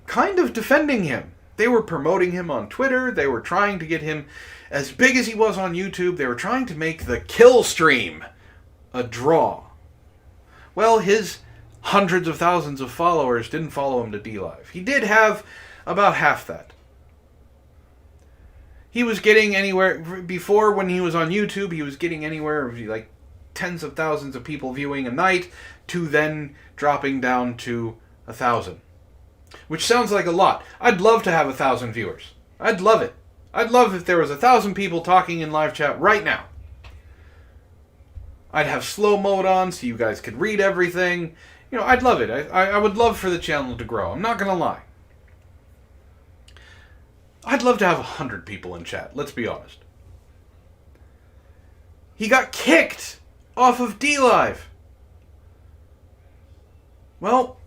kind of defending him. They were promoting him on Twitter. They were trying to get him as big as he was on YouTube. They were trying to make the kill stream a draw. Well, his hundreds of thousands of followers didn't follow him to DLive. He did have about half that. He was getting anywhere, before when he was on YouTube, he was getting anywhere like tens of thousands of people viewing a night, to then dropping down to 1,000. Which sounds like a lot. I'd love to have 1,000 viewers. I'd love it. I'd love if there was 1,000 people talking in live chat right now. I'd have slow mode on so you guys could read everything. You know, I'd love it. I would love for the channel to grow. I'm not going to lie. I'd love to have 100 people in chat. Let's be honest. He got kicked off of DLive. Well,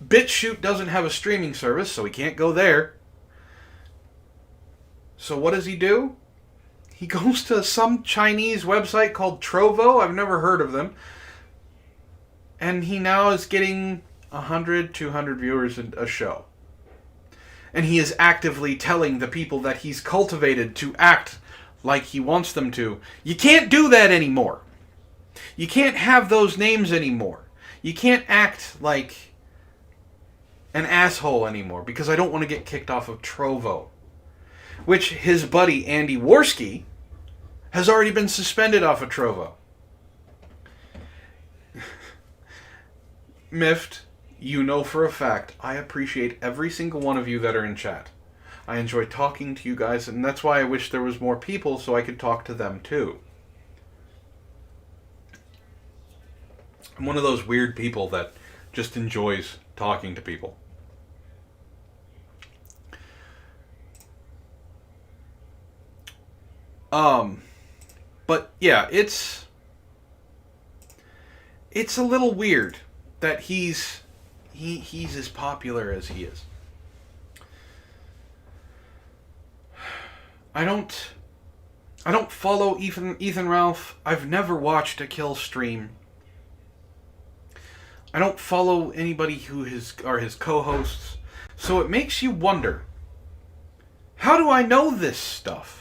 BitChute doesn't have a streaming service, so he can't go there. So what does he do? He goes to some Chinese website called Trovo. I've never heard of them. And he now is getting 100, 200 viewers a show. And he is actively telling the people that he's cultivated to act like he wants them to. You can't do that anymore. You can't have those names anymore. You can't act like an asshole anymore, because I don't want to get kicked off of Trovo. Which his buddy Andy Worski has already been suspended off of Trovo. Miffed, you know for a fact, I appreciate every single one of you that are in chat. I enjoy talking to you guys, and that's why I wish there was more people so I could talk to them too. I'm one of those weird people that just enjoys talking to people. But yeah, it's a little weird that he's as popular as he is. I don't follow Ethan Ralph. I've never watched a kill stream. I don't follow anybody who are his co-hosts. So it makes you wonder, how do I know this stuff?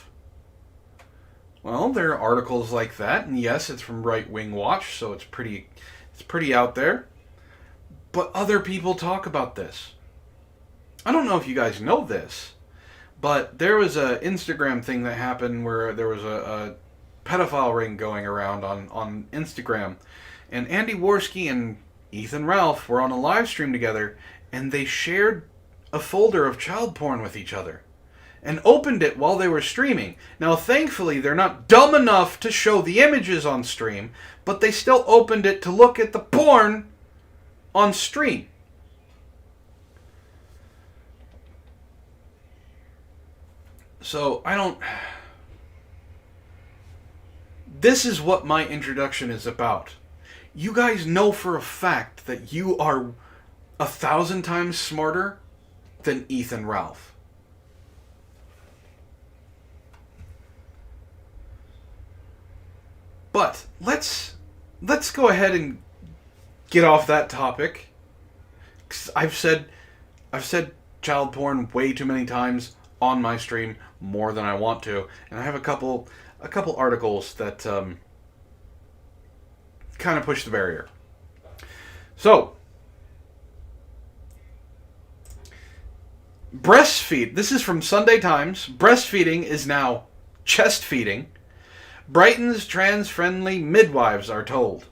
Well, there are articles like that, and yes, it's from Right Wing Watch, so it's pretty out there. But other people talk about this. I don't know if you guys know this, but there was a Instagram thing that happened where there was a pedophile ring going around on Instagram, and Andy Worski and Ethan Ralph were on a live stream together, and they shared a folder of child porn with each other and opened it while they were streaming. Now, thankfully, they're not dumb enough to show the images on stream, but they still opened it to look at the porn on stream. So, this is what my introduction is about. You guys know for a fact that you are 1,000 times smarter than Ethan Ralph. But let's go ahead and get off that topic. 'Cause I've said child porn way too many times on my stream, more than I want to, and I have a couple articles that kind of push the barrier. So, breastfeed. This is from Sunday Times. Breastfeeding is now chest feeding. Brighton's trans-friendly midwives are told.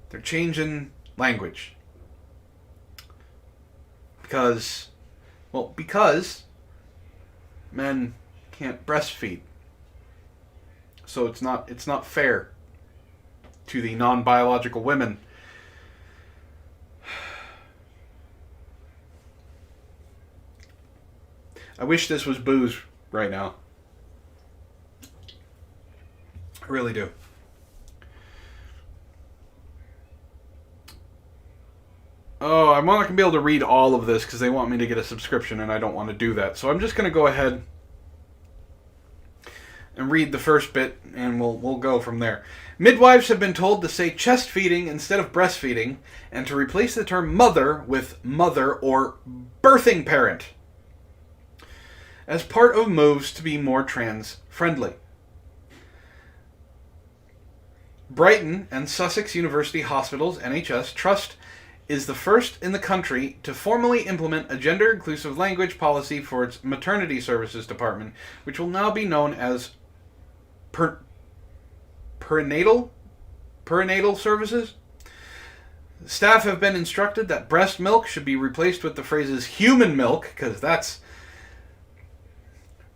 They're changing language. Because men can't breastfeed. So it's not fair to the non-biological women. I wish this was booze right now. I really do. Oh, I'm not going to be able to read all of this because they want me to get a subscription and I don't want to do that. So I'm just going to go ahead and read the first bit and we'll go from there. Midwives have been told to say chest feeding instead of breastfeeding and to replace the term mother with mother or birthing parent as part of moves to be more trans-friendly. Brighton and Sussex University Hospitals, NHS, Trust is the first in the country to formally implement a gender-inclusive language policy for its maternity services department, which will now be known as perinatal services. Staff have been instructed that breast milk should be replaced with the phrases human milk, because that's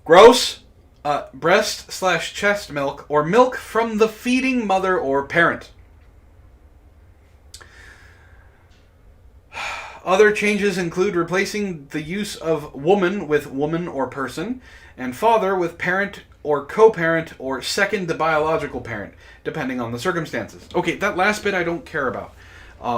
gross, breast/chest milk, or milk from the feeding mother or parent. Other changes include replacing the use of woman with woman or person, and father with parent or co-parent or second biological parent, depending on the circumstances. Okay, that last bit I don't care about.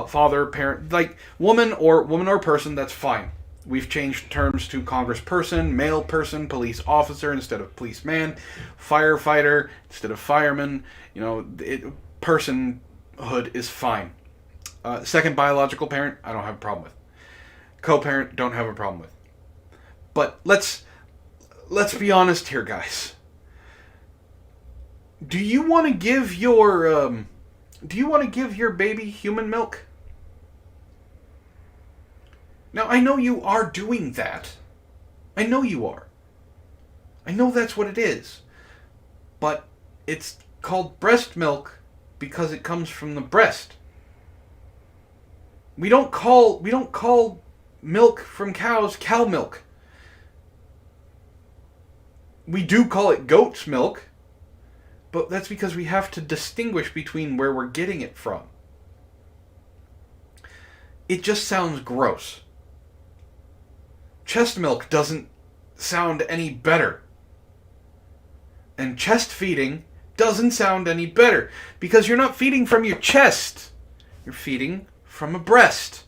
Father, parent, like woman or person, that's fine. We've changed terms to congressperson, male person, police officer instead of policeman, firefighter instead of fireman. You know, personhood is fine. Second biological parent, I don't have a problem with. Co-parent, don't have a problem with. But let's be honest here, guys. Do you want to give your baby human milk? Now, I know you are doing that. I know you are. I know that's what it is. But it's called breast milk because it comes from the breast. We don't call milk from cows cow milk. We do call it goat's milk, but that's because we have to distinguish between where we're getting it from. It just sounds gross. Chest milk doesn't sound any better. And chest feeding doesn't sound any better because you're not feeding from your chest. You're feeding from a breast.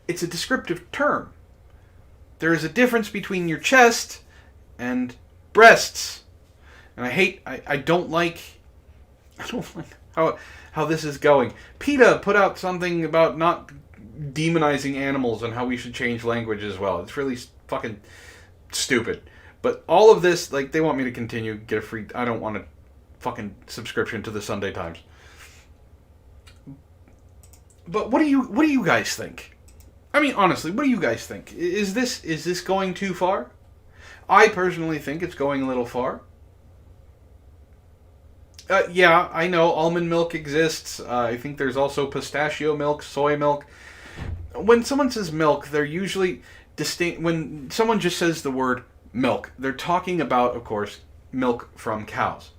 It's a descriptive term. There is a difference between your chest and breasts. And I don't like how this is going. PETA put out something about not demonizing animals and how we should change language as well. It's really fucking stupid. But all of this, like, they want me to continue, get a free... I don't want a fucking subscription to the Sunday Times. But what do you guys think? I mean, honestly, what do you guys think? Is this going too far? I personally think it's going a little far. Yeah, I know almond milk exists. I think there's also pistachio milk, soy milk. When someone says milk, they're usually distinct. When someone just says the word milk, they're talking about, of course, milk from cows.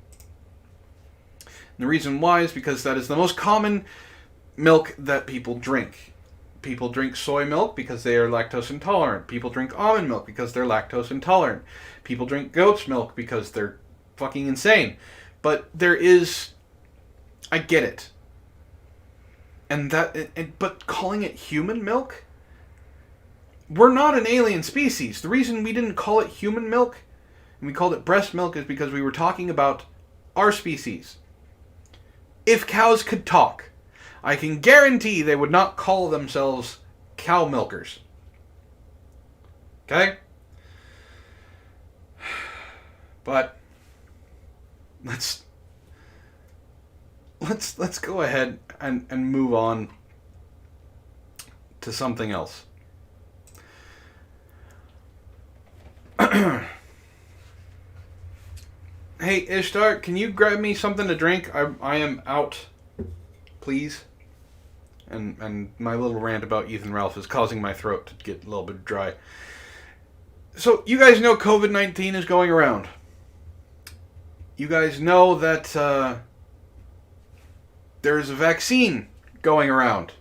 And the reason why is because that is the most common milk that people drink. People drink soy milk because they are lactose intolerant. People drink almond milk because they're lactose intolerant. People drink goat's milk because they're fucking insane. But there is... I get it. But calling it human milk? We're not an alien species. The reason we didn't call it human milk, and we called it breast milk, is because we were talking about our species. If cows could talk, I can guarantee they would not call themselves cow milkers. Okay? But let's go ahead and move on to something else. Hey, Ishtar, can you grab me something to drink? I am out, please. And my little rant about Ethan Ralph is causing my throat to get a little bit dry. So, you guys know COVID-19 is going around. You guys know that there's a vaccine going around.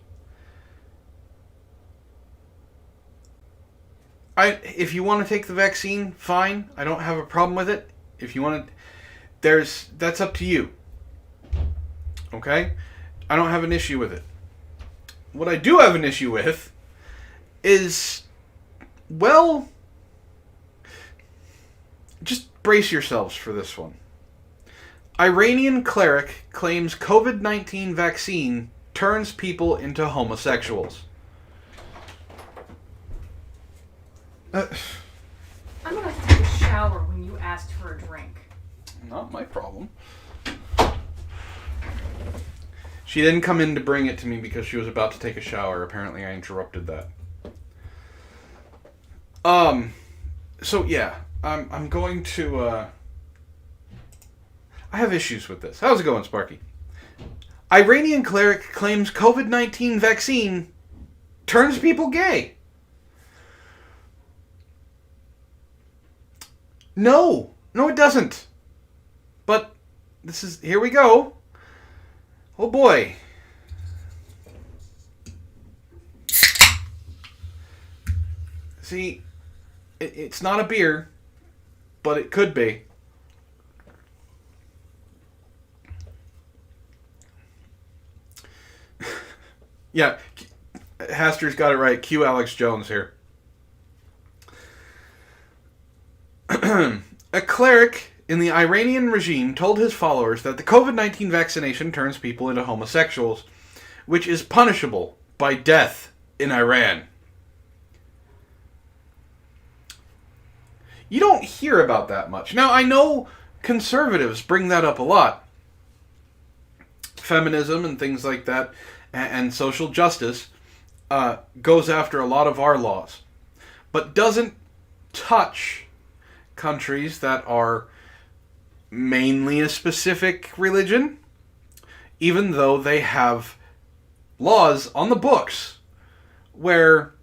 If you want to take the vaccine, fine. I don't have a problem with it. If you want to, that's up to you. Okay? I don't have an issue with it. What I do have an issue with is, well, just brace yourselves for this one. Iranian cleric claims COVID-19 vaccine turns people into homosexuals. I'm about to take a shower when you asked for a drink. Not my problem. She didn't come in to bring it to me because she was about to take a shower. Apparently I interrupted that. So yeah, I'm going to, I have issues with this. How's it going, Sparky? Iranian cleric claims COVID-19 vaccine turns people gay. No, it doesn't. But here we go. Oh boy. See, it's not a beer, but it could be. Yeah, Haster's got it right. Cue Alex Jones here. A cleric in the Iranian regime told his followers that the COVID-19 vaccination turns people into homosexuals, which is punishable by death in Iran. You don't hear about that much. Now, I know conservatives bring that up a lot. Feminism and things like that, and social justice goes after a lot of our laws, but doesn't touch countries that are mainly a specific religion, even though they have laws on the books where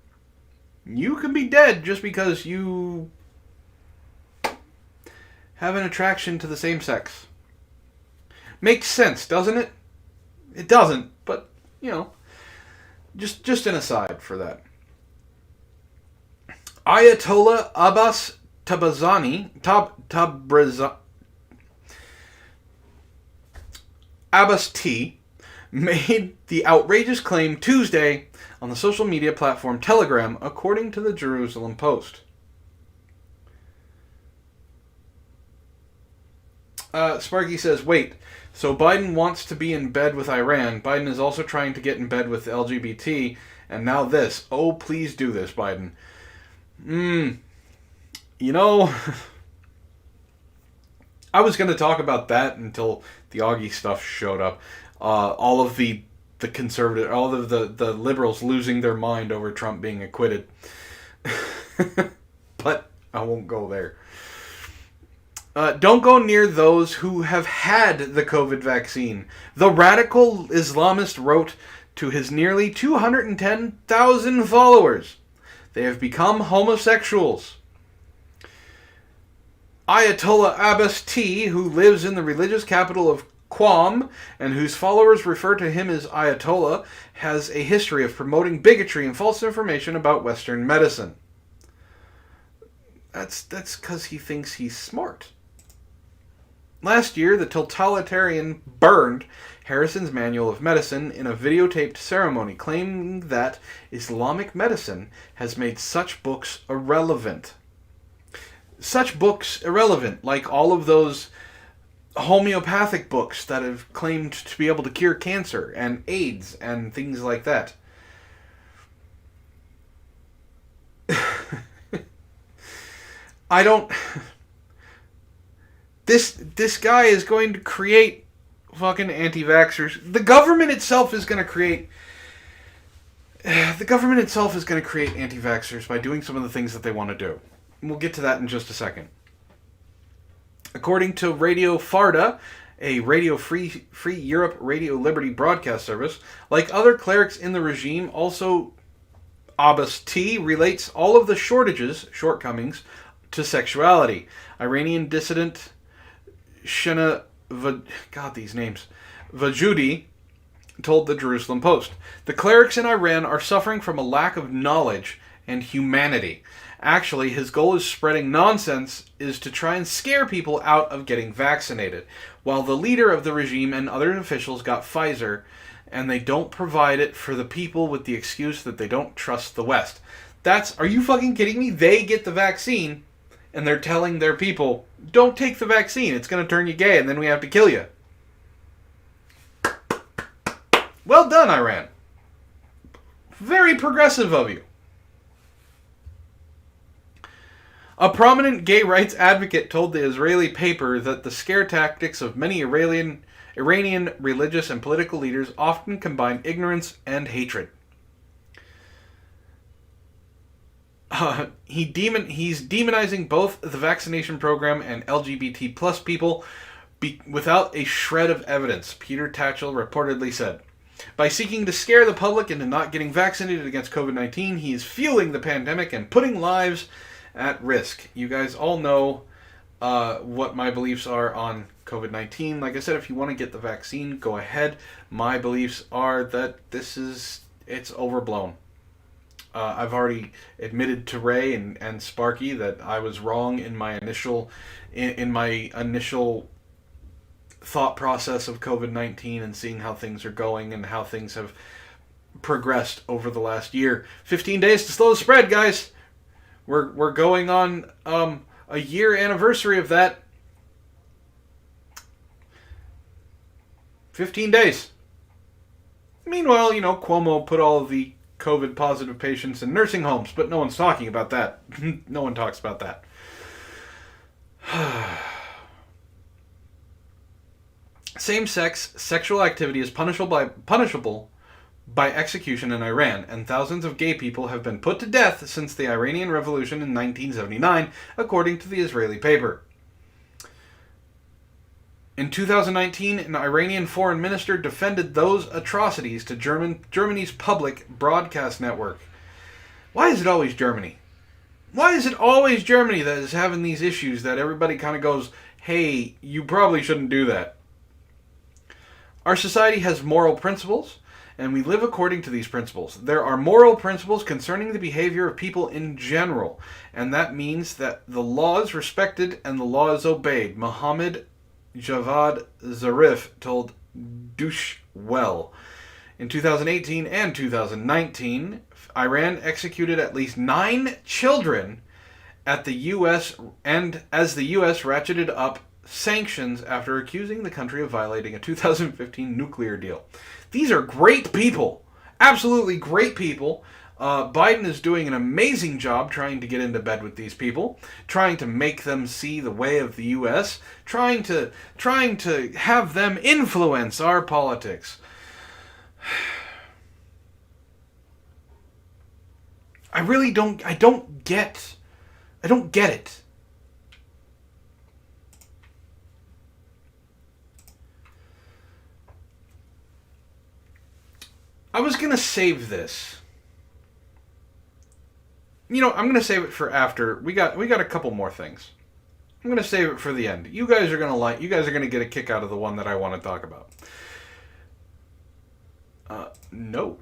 you can be dead just because you have an attraction to the same sex. Makes sense, doesn't it? It doesn't, but, you know, just an aside for that. Ayatollah Abbas Abbas T made the outrageous claim Tuesday on the social media platform Telegram, according to the Jerusalem Post. Sparky says, wait, so Biden wants to be in bed with Iran. Biden is also trying to get in bed with LGBT. And now this. Oh, please do this, Biden. You know, I was going to talk about that until the Augie stuff showed up. All of the conservative, all of the liberals losing their mind over Trump being acquitted. But I won't go there. Don't go near those who have had the COVID vaccine. The radical Islamist wrote to his nearly 210,000 followers. They have become homosexuals. Ayatollah Abbas T, who lives in the religious capital of Qom, and whose followers refer to him as Ayatollah, has a history of promoting bigotry and false information about Western medicine. That's because he thinks he's smart. Last year, the totalitarian burned Harrison's Manual of Medicine in a videotaped ceremony, claiming that Islamic medicine has made such books irrelevant. Such books irrelevant, like all of those homeopathic books that have claimed to be able to cure cancer and AIDS and things like that. I don't... This guy is going to create fucking anti-vaxxers. The government itself is going to create... The government itself is going to create anti-vaxxers by doing some of the things that they want to do. And we'll get to that in just a second. According to Radio Farda, a Radio Free Europe Radio Liberty broadcast service, like other clerics in the regime, also Abbas T relates all of the shortcomings, to sexuality. Iranian dissident Shana Vajudi told the Jerusalem Post, "The clerics in Iran are suffering from a lack of knowledge and humanity. Actually, his goal is spreading nonsense, is to try and scare people out of getting vaccinated, while the leader of the regime and other officials got Pfizer, and they don't provide it for the people with the excuse that they don't trust the West." Are you fucking kidding me? They get the vaccine, and they're telling their people, don't take the vaccine, it's going to turn you gay, and then we have to kill you. Well done, Iran. Very progressive of you. A prominent gay rights advocate told the Israeli paper that the scare tactics of many Iranian religious and political leaders often combine ignorance and hatred. He's demonizing both the vaccination program and LGBT plus people without a shred of evidence, Peter Tatchell reportedly said. By seeking to scare the public into not getting vaccinated against COVID-19, he is fueling the pandemic and putting lives at risk. You guys all know what my beliefs are on COVID-19. Like I said, if you want to get the vaccine, go ahead. My beliefs are that it's overblown. I've already admitted to Ray and Sparky that I was wrong in my initial thought process of COVID-19 and seeing how things are going and how things have progressed over the last year. 15 days to slow the spread, guys. We're going on a year anniversary of that. 15 days. Meanwhile, Cuomo put all of the COVID positive patients in nursing homes, but no one's talking about that. No one talks about that. Same-sex sexual activity is punishable by execution in Iran, and thousands of gay people have been put to death since the Iranian Revolution in 1979, according to the Israeli paper. In 2019, an Iranian foreign minister defended those atrocities to Germany's public broadcast network. Why is it always Germany? Why is it always Germany that is having these issues that everybody kind of goes, hey, you probably shouldn't do that? Our society has moral principles, and we live according to these principles. There are moral principles concerning the behavior of people in general, and that means that the law is respected and the law is obeyed. Mohammed Javad Zarif told Deutsche Welle. In 2018 and 2019, Iran executed at least 9 children at the U.S. and as the U.S. ratcheted up sanctions after accusing the country of violating a 2015 nuclear deal. These are great people. Absolutely great people. Biden is doing an amazing job trying to get into bed with these people, trying to make them see the way of the U.S., trying to have them influence our politics. I don't get it. I was going to save this. I'm going to save it for after. We got a couple more things. I'm going to save it for the end. You guys are going to get a kick out of the one that I want to talk about. No.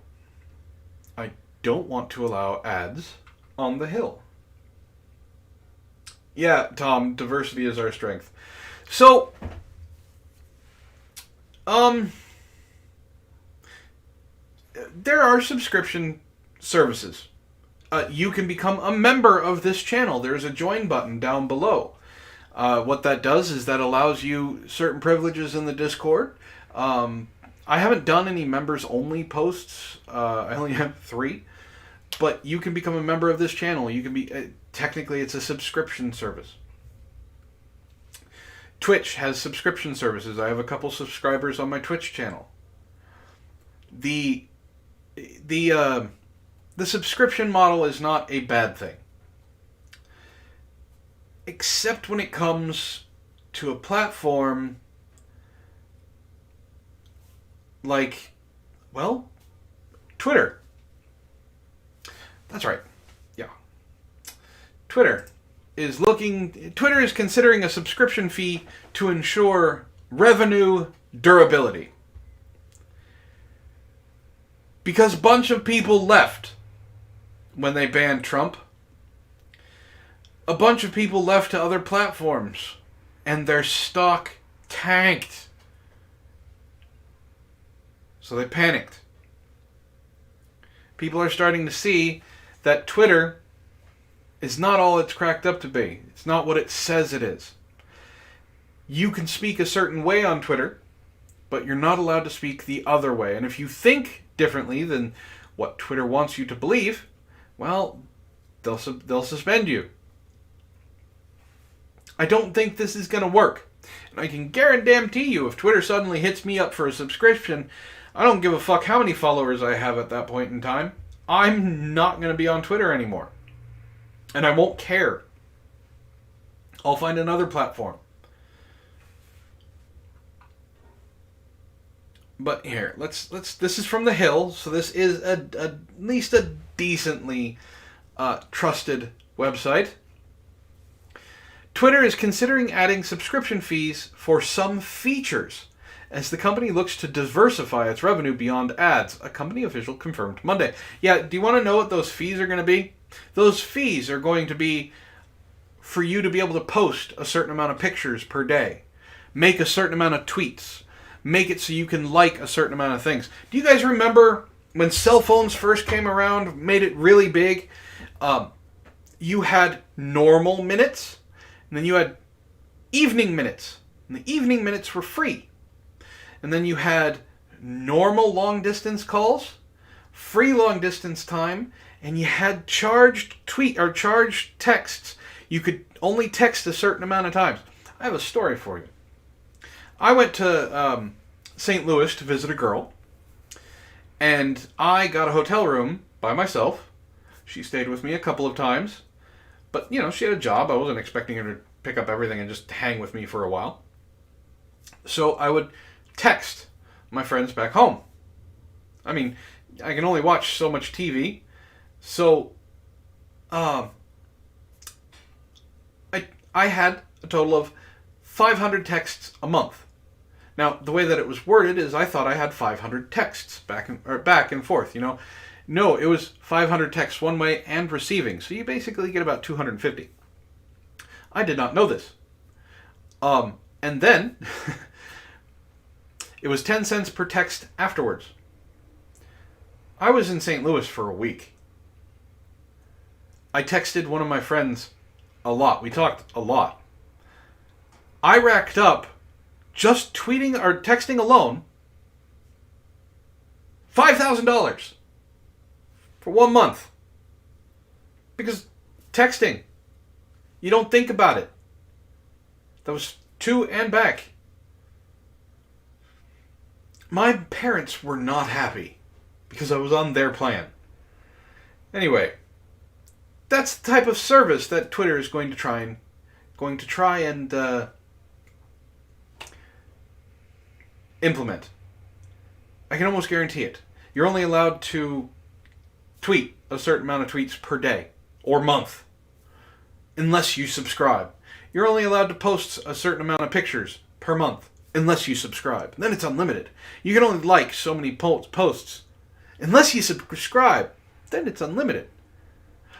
I don't want to allow ads on the Hill. Yeah, Tom, diversity is our strength. So, there are subscription services. You can become a member of this channel. There's a join button down below. What that does is that allows you certain privileges in the Discord. I haven't done any members-only posts. I only have 3. But you can become a member of this channel. You can be... technically, it's a subscription service. Twitch has subscription services. I have a couple subscribers on my Twitch channel. The subscription model is not a bad thing. Except when it comes to a platform like, well, Twitter. That's right. Yeah. Twitter is considering a subscription fee to ensure revenue durability. Because a bunch of people left when they banned Trump. A bunch of people left to other platforms, and their stock tanked. So they panicked. People are starting to see that Twitter is not all it's cracked up to be. It's not what it says it is. You can speak a certain way on Twitter, but you're not allowed to speak the other way. And if you think differently than what Twitter wants you to believe, well, they'll suspend you. I don't think this is going to work. And I can guarantee you, if Twitter suddenly hits me up for a subscription, I don't give a fuck how many followers I have at that point in time. I'm not going to be on Twitter anymore. And I won't care. I'll find another platform. But here, let's this is from the Hill, so this is at least a decently trusted website. Twitter is considering adding subscription fees for some features as the company looks to diversify its revenue beyond ads, a company official confirmed Monday. Yeah, do you want to know what those fees are going to be? Those fees are going to be for you to be able to post a certain amount of pictures per day, make a certain amount of tweets, make it so you can like a certain amount of things. Do you guys remember when cell phones first came around, made it really big? You had normal minutes, and then you had evening minutes. And the evening minutes were free. And then you had normal long-distance calls, free long-distance time, and you had charged charged texts. You could only text a certain amount of times. I have a story for you. I went to St. Louis to visit a girl, and I got a hotel room by myself. She stayed with me a couple of times, but, she had a job. I wasn't expecting her to pick up everything and just hang with me for a while. So I would text my friends back home. I mean, I can only watch so much TV, so I had a total of 500 texts a month. Now, the way that it was worded is I thought I had 500 texts back and forth, No, it was 500 texts one way and receiving, so you basically get about 250. I did not know this. And then it was 10 cents per text afterwards. I was in St. Louis for a week. I texted one of my friends a lot. We talked a lot. I racked up, just tweeting or texting alone, $5,000 for 1 month. Because texting, you don't think about it. That was to and back. My parents were not happy because I was on their plan. Anyway, that's the type of service that Twitter is going to try and implement. I can almost guarantee it. You're only allowed to tweet a certain amount of tweets per day or month, unless you subscribe. You're only allowed to post a certain amount of pictures per month, unless you subscribe. Then it's unlimited. You can only like so many posts. Unless you subscribe, then it's unlimited.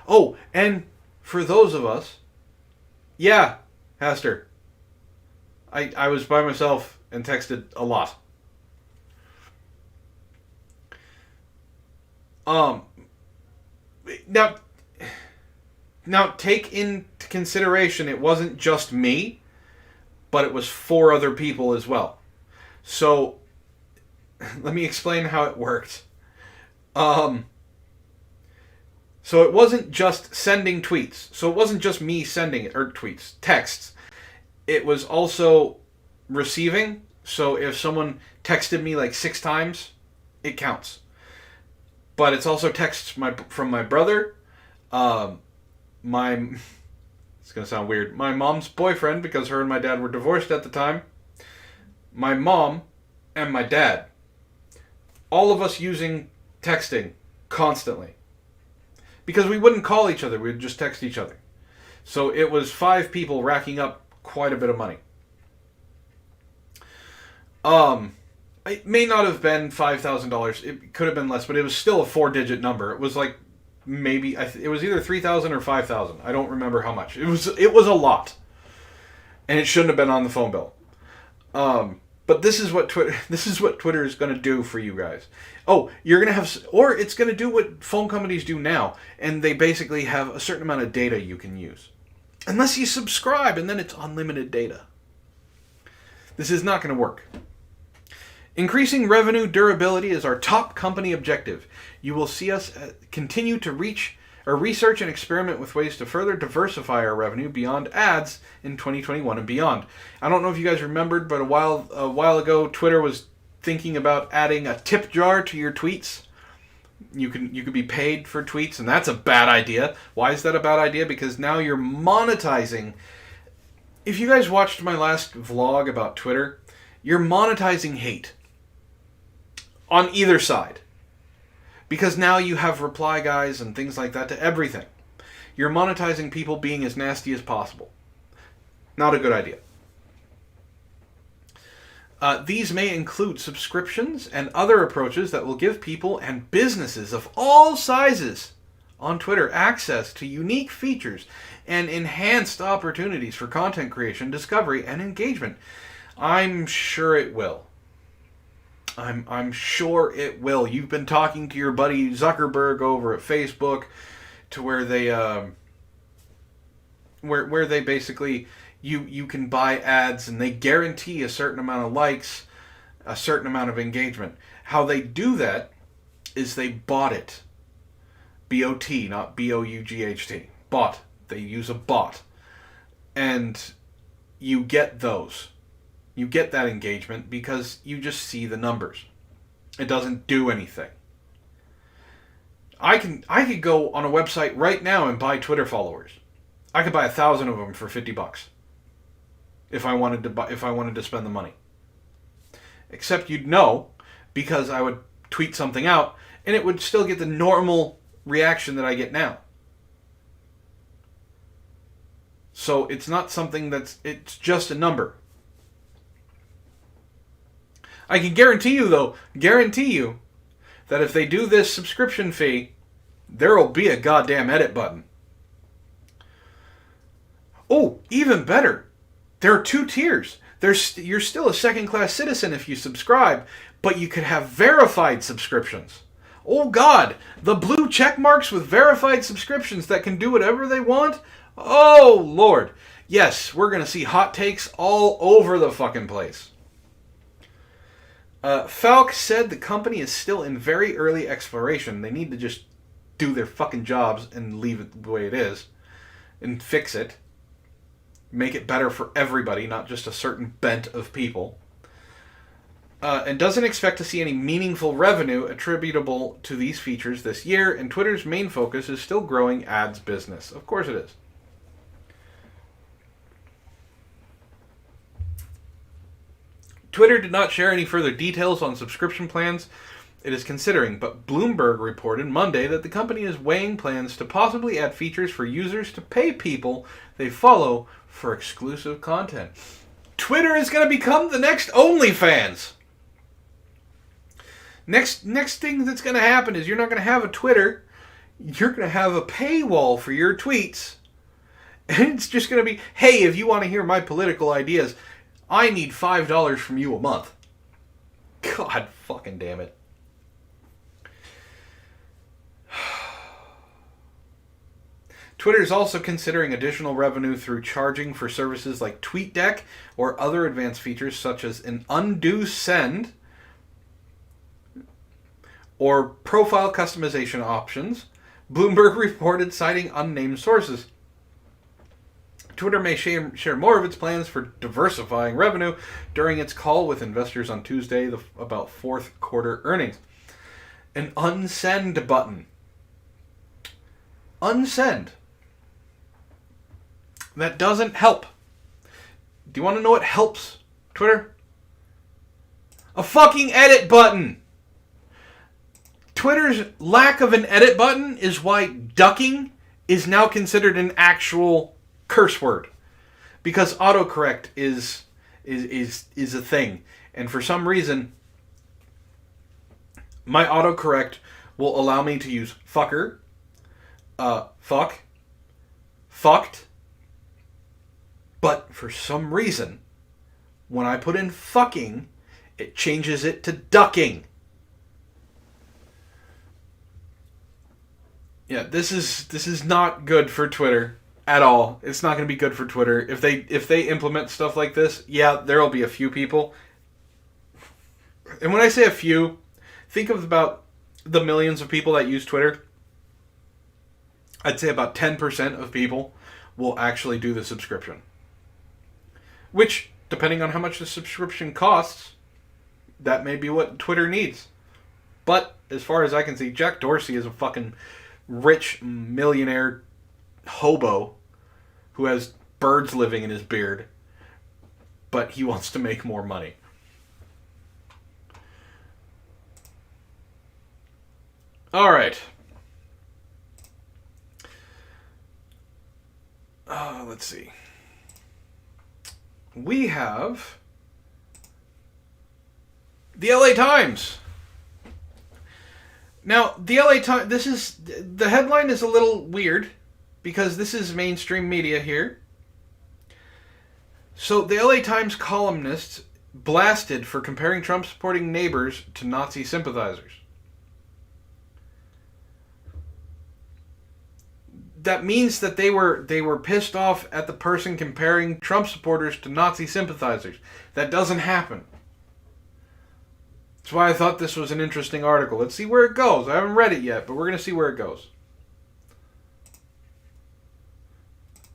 Oh, and for those of us, yeah, Hester, I was by myself and texted a lot. Now take into consideration it wasn't just me, but it was 4 other people as well. So let me explain how it worked. So it wasn't just sending tweets. So it wasn't just me sending it, or tweets, texts. It was also receiving. So if someone texted me like 6 times, it counts. But it's also texts from my brother, it's going to sound weird, my mom's boyfriend, because her and my dad were divorced at the time, my mom, and my dad. All of us using texting constantly. Because we wouldn't call each other, we would just text each other. So it was 5 people racking up quite a bit of money. It may not have been $5,000. It could have been less, but it was still a 4-digit number. It was like maybe it was either 3,000 or 5,000. I don't remember how much. It was a lot, and it shouldn't have been on the phone bill. But this is what Twitter is going to do for you guys. Oh, you're going to have, or it's going to do what phone companies do now, and they basically have a certain amount of data you can use, unless you subscribe, and then it's unlimited data. This is not going to work. Increasing revenue durability is our top company objective. You will see us continue to research and experiment with ways to further diversify our revenue beyond ads in 2021 and beyond. I don't know if you guys remembered, but a while ago, Twitter was thinking about adding a tip jar to your tweets. You could be paid for tweets, and that's a bad idea. Why is that a bad idea? Because now you're monetizing. If you guys watched my last vlog about Twitter, you're monetizing hate on either side. Because now you have reply guys and things like that to everything. You're monetizing people being as nasty as possible. Not a good idea. These may include subscriptions and other approaches that will give people and businesses of all sizes on Twitter access to unique features and enhanced opportunities for content creation, discovery, and engagement. I'm sure it will. I'm sure it will. You've been talking to your buddy Zuckerberg over at Facebook, to where they where they basically you can buy ads and they guarantee a certain amount of likes, a certain amount of engagement. How they do that is they bot it. B-O-T, not B-O-U-G-H-T. Bot. They use a bot. And you get those. You get that engagement because you just see the numbers. It doesn't do anything. I could go on a website right now and buy Twitter followers. I could buy 1,000 of them for $50 if I wanted to spend the money. Except you'd know, because I would tweet something out and it would still get the normal reaction that I get now. So it's not something it's just a number. I can guarantee you that if they do this subscription fee, there will be a goddamn edit button. Oh, even better. There are 2 tiers. You're still a second-class citizen if you subscribe, but you could have verified subscriptions. Oh God, the blue check marks with verified subscriptions that can do whatever they want? Oh Lord. Yes, we're going to see hot takes all over the fucking place. Falk said the company is still in very early exploration. They need to just do their fucking jobs and leave it the way it is. And fix it. Make it better for everybody, not just a certain bent of people. And doesn't expect to see any meaningful revenue attributable to these features this year. And Twitter's main focus is still growing ads business. Of course it is. Twitter did not share any further details on subscription plans it is considering, but Bloomberg reported Monday that the company is weighing plans to possibly add features for users to pay people they follow for exclusive content. Twitter is going to become the next OnlyFans. Next thing that's going to happen is you're not going to have a Twitter. You're going to have a paywall for your tweets. And it's just going to be, hey, if you want to hear my political ideas, I need $5 from you a month. God fucking damn it. Twitter is also considering additional revenue through charging for services like TweetDeck or other advanced features such as an undo send or profile customization options, Bloomberg reported, citing unnamed sources. Twitter may share more of its plans for diversifying revenue during its call with investors on Tuesday about fourth quarter earnings. An unsend button. Unsend. That doesn't help. Do you want to know what helps Twitter? A fucking edit button. Twitter's lack of an edit button is why ducking is now considered an actual curse word, because autocorrect is a thing, and for some reason my autocorrect will allow me to use fucker, fuck, fucked, but for some reason when I put in fucking, it changes it to ducking. Yeah, this is not good for Twitter at all. It's not going to be good for Twitter. If they implement stuff like this, yeah, there'll be a few people. And when I say a few, think of about the millions of people that use Twitter. I'd say about 10% of people will actually do the subscription. Which, depending on how much the subscription costs, that may be what Twitter needs. But, as far as I can see, Jack Dorsey is a fucking rich millionaire hobo who has birds living in his beard, but he wants to make more money. All right. Let's see. We have the LA Times. Now, the LA Times, the headline is a little weird because this is mainstream media here. So, the LA Times columnist blasted for comparing Trump-supporting neighbors to Nazi sympathizers. That means that they were pissed off at the person comparing Trump supporters to Nazi sympathizers. That doesn't happen. That's why I thought this was an interesting article. Let's see where it goes. I haven't read it yet, but we're going to see where it goes.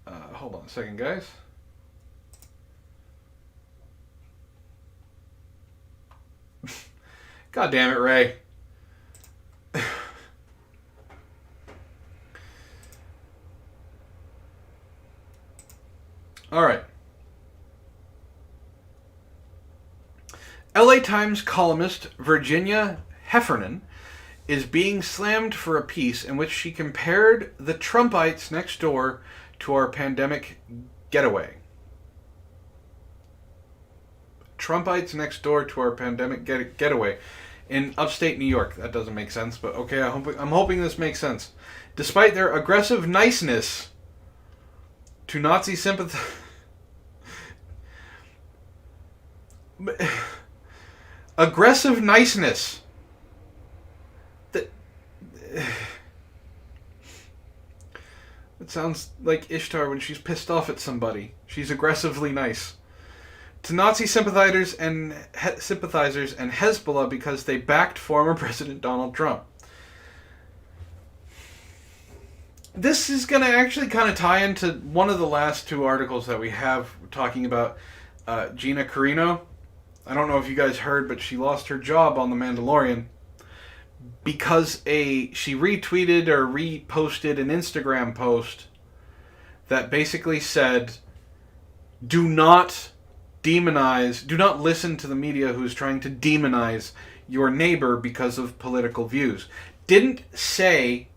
Hold on a second, guys. God damn it, Ray. All right. LA Times columnist Virginia Heffernan is being slammed for a piece in which she compared the Trumpites next door to our pandemic getaway. Trumpites next door to our pandemic getaway in upstate New York. That doesn't make sense, but okay, I'm hoping this makes sense. Despite their aggressive niceness to Nazi sympathy... aggressive niceness. That it sounds like Ishtar when she's pissed off at somebody. She's aggressively nice. To Nazi sympathizers and Hezbollah because they backed former President Donald Trump. This is going to actually kind of tie into one of the last two articles that we have talking about Gina Carano. I don't know if you guys heard, but she lost her job on The Mandalorian because she retweeted or reposted an Instagram post that basically said, do not listen to the media who's trying to demonize your neighbor because of political views. Didn't say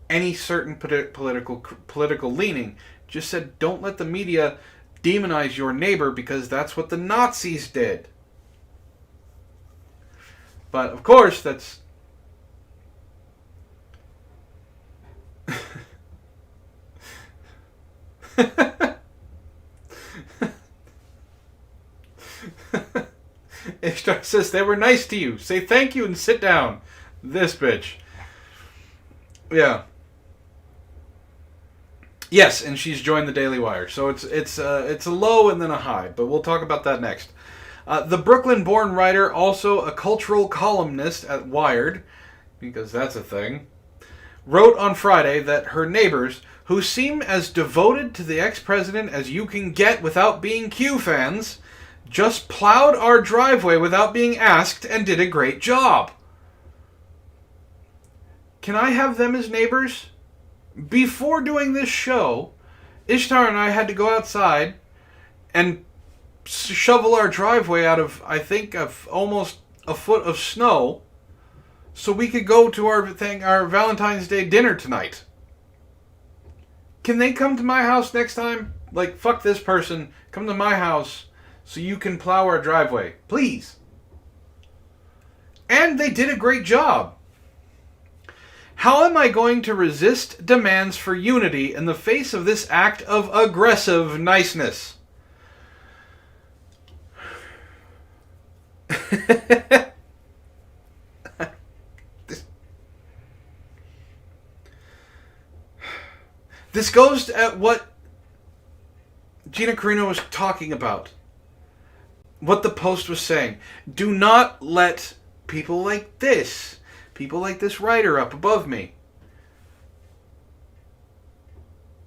any certain political leaning, just said, don't let the media demonize your neighbor because that's what the Nazis did. But, of course, that's... Ishtar says they were nice to you. Say thank you and sit down. This bitch. Yeah. Yes, and she's joined the Daily Wire. So it's a low and then a high, but we'll talk about that next. The Brooklyn-born writer, also a cultural columnist at Wired, because that's a thing, wrote on Friday that her neighbors, who seem as devoted to the ex-president as you can get without being Q fans, just plowed our driveway without being asked and did a great job. Can I have them as neighbors? Before doing this show, Ishtar and I had to go outside and shovel our driveway out of, I think, of almost a foot of snow so we could go to our Valentine's Day dinner tonight. Can they come to my house next time? Like, fuck this person. Come to my house so you can plow our driveway. Please. And they did a great job. How am I going to resist demands for unity in the face of this act of aggressive niceness? This goes at what Gina Carino was talking about. What the Post was saying. Do not let people like this writer up above me,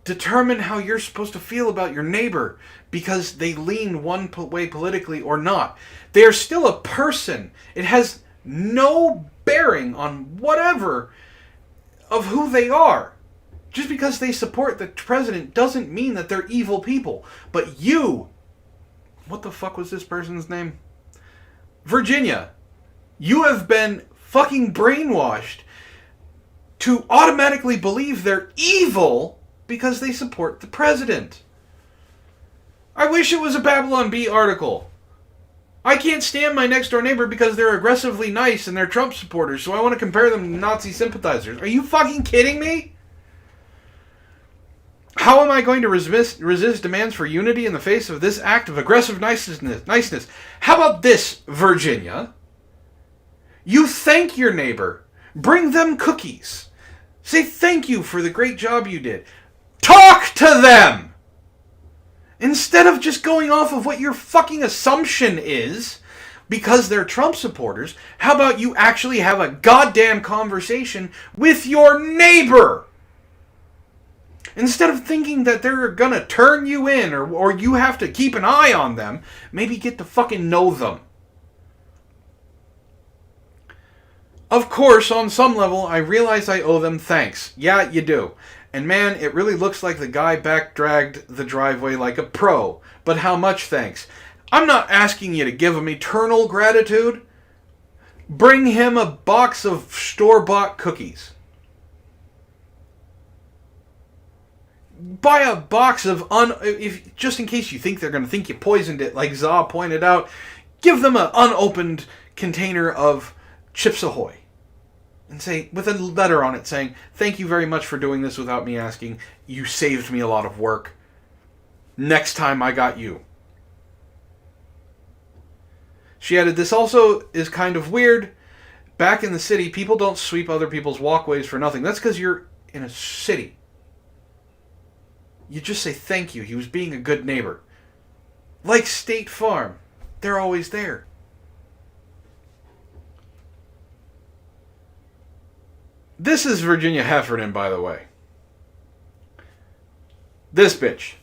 determine how you're supposed to feel about your neighbor because they lean one way politically or not. They are still a person. It has no bearing on whatever of who they are. Just because they support the president doesn't mean that they're evil people. But you, what the fuck was this person's name? Virginia, you have been fucking brainwashed to automatically believe they're evil because they support the president. I wish it was a Babylon Bee article. I can't stand my next door neighbor because they're aggressively nice and they're Trump supporters, so I want to compare them to Nazi sympathizers. Are you fucking kidding me? How am I going to resist demands for unity in the face of this act of aggressive niceness? How about this, Virginia? You thank your neighbor. Bring them cookies. Say thank you for the great job you did. Talk to them! Instead of just going off of what your fucking assumption is, because they're Trump supporters, how about you actually have a goddamn conversation with your neighbor? Instead of thinking that they're gonna turn you in or you have to keep an eye on them, maybe get to fucking know them. Of course, on some level, I realize I owe them thanks. Yeah, you do. And man, it really looks like the guy back-dragged the driveway like a pro. But how much thanks? I'm not asking you to give him eternal gratitude. Bring him a box of store-bought cookies. Buy a box of, just in case you think they're going to think you poisoned it, like Za pointed out, give them an unopened container of Chips Ahoy. And say, with a letter on it saying, thank you very much for doing this without me asking. You saved me a lot of work. Next time I got you. She added, this also is kind of weird. Back in the city, people don't sweep other people's walkways for nothing. That's because you're in a city. You just say thank you. He was being a good neighbor. Like State Farm. They're always there. This is Virginia Heffernan, by the way. This bitch.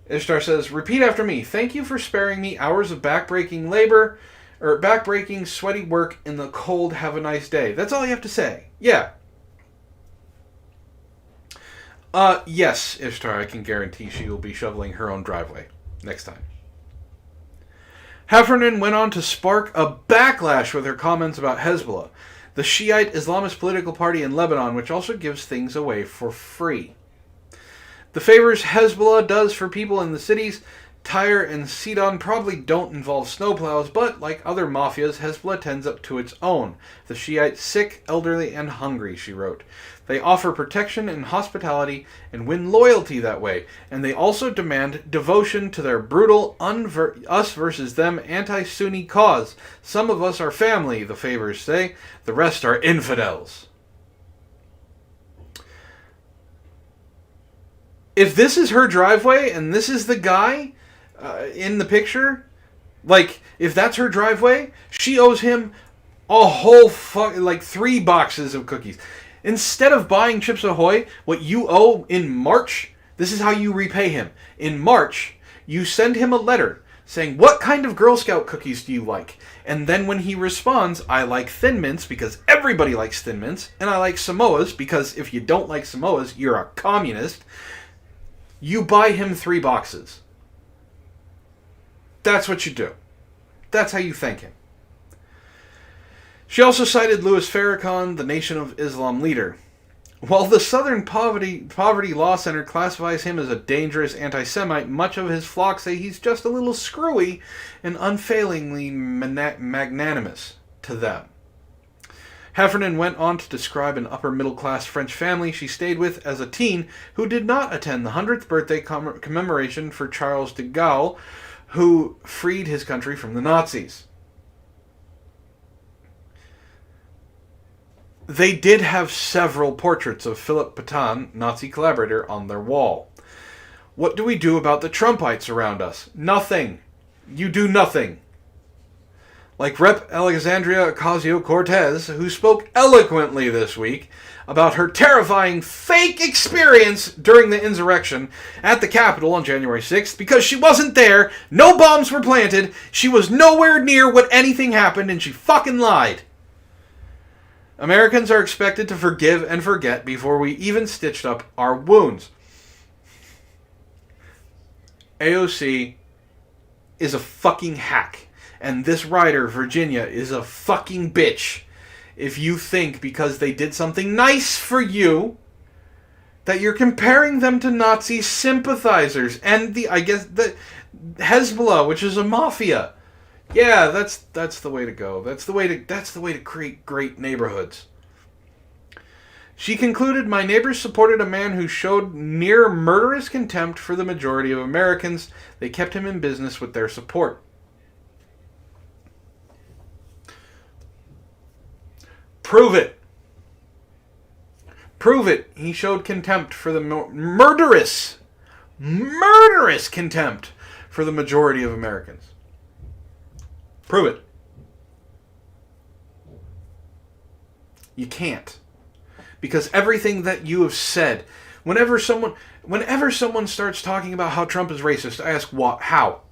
Ishtar says, repeat after me. Thank you for sparing me hours of backbreaking labor, or backbreaking sweaty work in the cold. Have a nice day. That's all you have to say. Yeah. Yes, Ishtar, I can guarantee she will be shoveling her own driveway next time. Heffernan went on to spark a backlash with her comments about Hezbollah, the Shiite Islamist political party in Lebanon, which also gives things away for free. The favors Hezbollah does for people in the cities, Tyre and Sidon, probably don't involve snowplows, but like other mafias, Hezbollah tends up to its own. The Shiites sick, elderly, and hungry, she wrote. They offer protection and hospitality and win loyalty that way, and they also demand devotion to their brutal us versus them anti-Sunni cause. Some of us are family, the favors say. The rest are infidels. If this is her driveway and this is the guy in the picture, like, if that's her driveway, she owes him a whole 3 boxes of cookies. Instead of buying Chips Ahoy, what you owe in March, this is how you repay him. In March, you send him a letter saying, what kind of Girl Scout cookies do you like? And then when he responds, I like Thin Mints because everybody likes Thin Mints, and I like Samoas because if you don't like Samoas, you're a communist. You buy him 3 boxes. That's what you do. That's how you thank him. She also cited Louis Farrakhan, the Nation of Islam leader. While the Southern Poverty Law Center classifies him as a dangerous anti-Semite, much of his flock say he's just a little screwy and unfailingly magnanimous to them. Heffernan went on to describe an upper-middle-class French family she stayed with as a teen who did not attend the 100th birthday commemoration for Charles de Gaulle, who freed his country from the Nazis. They did have several portraits of Philippe Pétain, Nazi collaborator, on their wall. What do we do about the Trumpites around us? Nothing. You do nothing. Like Rep. Alexandria Ocasio-Cortez, who spoke eloquently this week about her terrifying fake experience during the insurrection at the Capitol on January 6th, because she wasn't there, no bombs were planted, she was nowhere near when anything happened, and she fucking lied. Americans are expected to forgive and forget before we even stitched up our wounds. AOC is a fucking hack. And this writer, Virginia, is a fucking bitch. If you think because they did something nice for you, that you're comparing them to Nazi sympathizers. And the Hezbollah, which is a mafia. Yeah, that's the way to go. That's the way to create great neighborhoods. She concluded, my neighbors supported a man who showed near murderous contempt for the majority of Americans. They kept him in business with their support. Prove it. Prove it. He showed contempt for the murderous contempt for the majority of Americans. Prove it. You can't. Because everything that you have said, whenever someone starts talking about how Trump is racist, I ask what, how?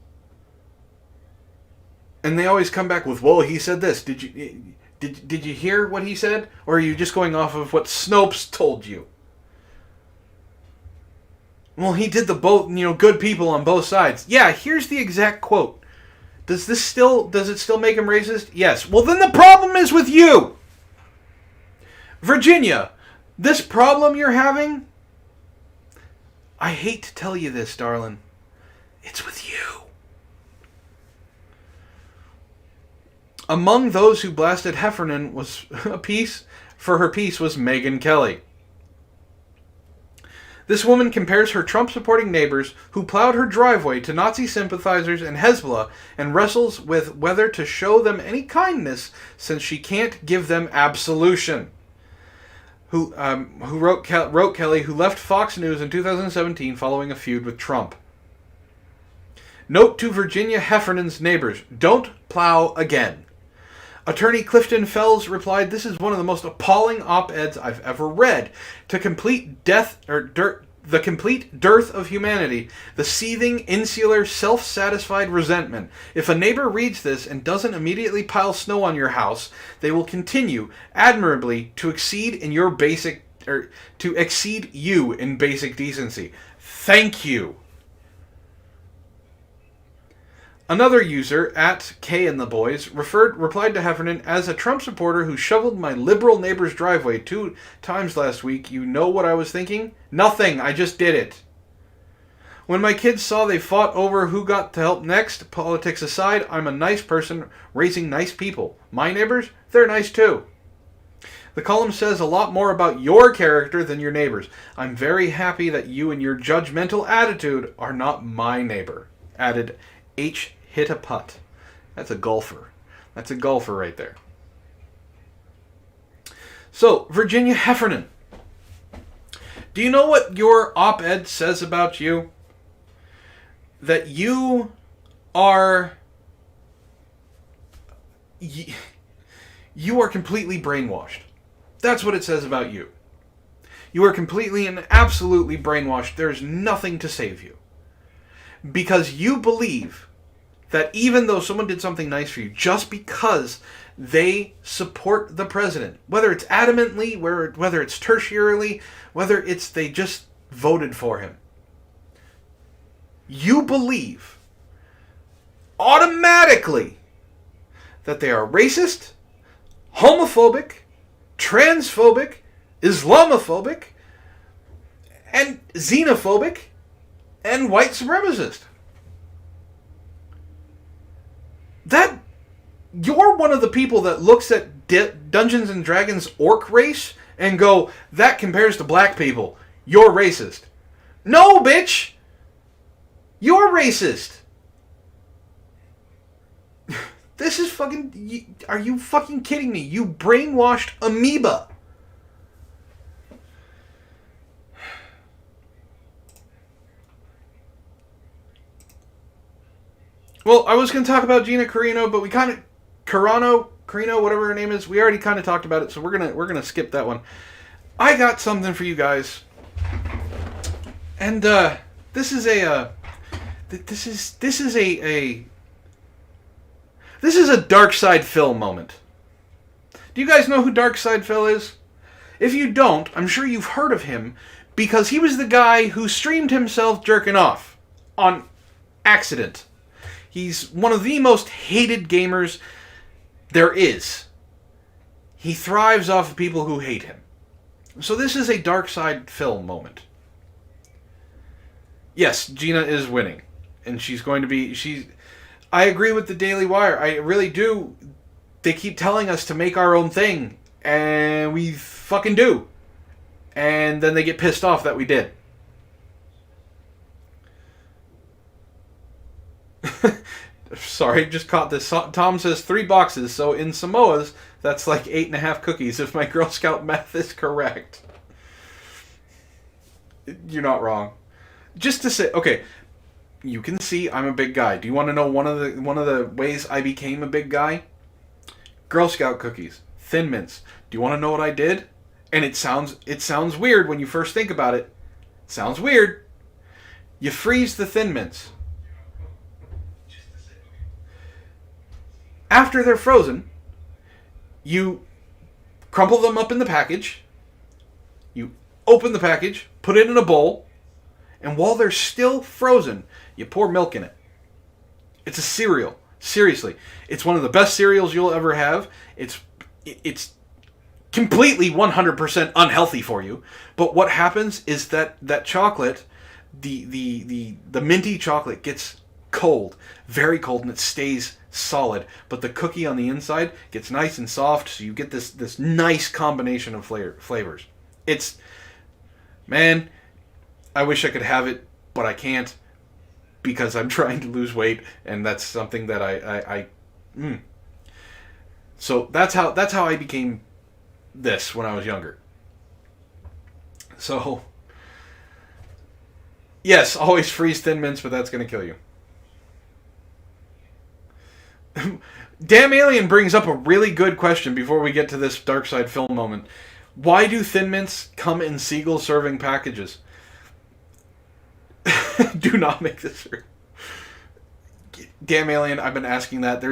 And they always come back with, well, he said this. Did you hear what he said? Or are you just going off of what Snopes told you? Well, he did good people on both sides. Yeah, here's the exact quote. Does it still make him racist? Yes. Well, then the problem is with you. Virginia, this problem you're having, I hate to tell you this, darling, it's with you. Among those who blasted Heffernan was her piece was Megyn Kelly. This woman compares her Trump-supporting neighbors who plowed her driveway to Nazi sympathizers and Hezbollah and wrestles with whether to show them any kindness since she can't give them absolution. Who wrote Kelly, who left Fox News in 2017 following a feud with Trump. Note to Virginia Heffernan's neighbors, don't plow again. Attorney Clifton Fells replied, this is one of the most appalling op-eds I've ever read. The complete dearth of humanity, the seething, insular, self-satisfied resentment. If a neighbor reads this and doesn't immediately pile snow on your house, they will continue admirably to exceed you in basic decency. Thank you. Another user, at K and the Boys, replied to Heffernan, as a Trump supporter who shoveled my liberal neighbor's driveway 2 times last week, you know what I was thinking? Nothing, I just did it. When my kids saw they fought over who got to help next, politics aside, I'm a nice person raising nice people. My neighbors, they're nice too. The column says a lot more about your character than your neighbors. I'm very happy that you and your judgmental attitude are not my neighbor. Added H. Hit a putt. That's a golfer. That's a golfer right there. So, Virginia Heffernan. Do you know what your op-ed says about you? That you are... You are completely brainwashed. That's what it says about you. You are completely and absolutely brainwashed. There's nothing to save you. Because you believe that even though someone did something nice for you, just because they support the president, whether it's adamantly, whether it's tertiarily, whether it's they just voted for him, you believe automatically that they are racist, homophobic, transphobic, Islamophobic, and xenophobic, and white supremacist. That you're one of the people that looks at Dungeons and Dragons orc race and go, that compares to black people. You're racist. No, bitch! You're racist. This is fucking... Are you fucking kidding me? You brainwashed amoeba. Well, I was going to talk about Gina Carino, but we kind of... Carino, whatever her name is, we already kind of talked about it, so we're gonna skip that one. I got something for you guys. And, this is a Dark Side Phil moment. Do you guys know who Dark Side Phil is? If you don't, I'm sure you've heard of him because he was the guy who streamed himself jerking off on accident. He's one of the most hated gamers there is. He thrives off of people who hate him. So this is a Dark Side Phil moment. Yes, Gina is winning. And she's going to be... I agree with the Daily Wire. I really do. They keep telling us to make our own thing. And we fucking do. And then they get pissed off that we did. Sorry, just caught this. Tom says 3 boxes. So in Samoa's, that's like 8.5 cookies if my Girl Scout math is correct. You're not wrong. Just to say... Okay. You can see I'm a big guy. Do you want to know one of the ways I became a big guy? Girl Scout cookies, Thin Mints. Do you want to know what I did? And it sounds weird when you first think about it. It sounds weird. You freeze the Thin Mints. After they're frozen, you crumple them up in the package. You open the package, put it in a bowl, and while they're still frozen, you pour milk in it. It's a cereal. Seriously. It's one of the best cereals you'll ever have. It's completely 100% unhealthy for you. But what happens is that chocolate, the minty chocolate gets cold. Very cold, and it stays solid. But the cookie on the inside gets nice and soft, so you get this nice combination of flavors. It's... Man, I wish I could have it, but I can't. Because I'm trying to lose weight, and that's something that I So that's how I became this when I was younger. So yes, always freeze Thin Mints, but that's gonna kill you. Damn Alien brings up a really good question before we get to this Dark Side Film moment. Why do Thin Mints come in seagull serving packages? Do not make this real. Damn Alien, I've been asking that.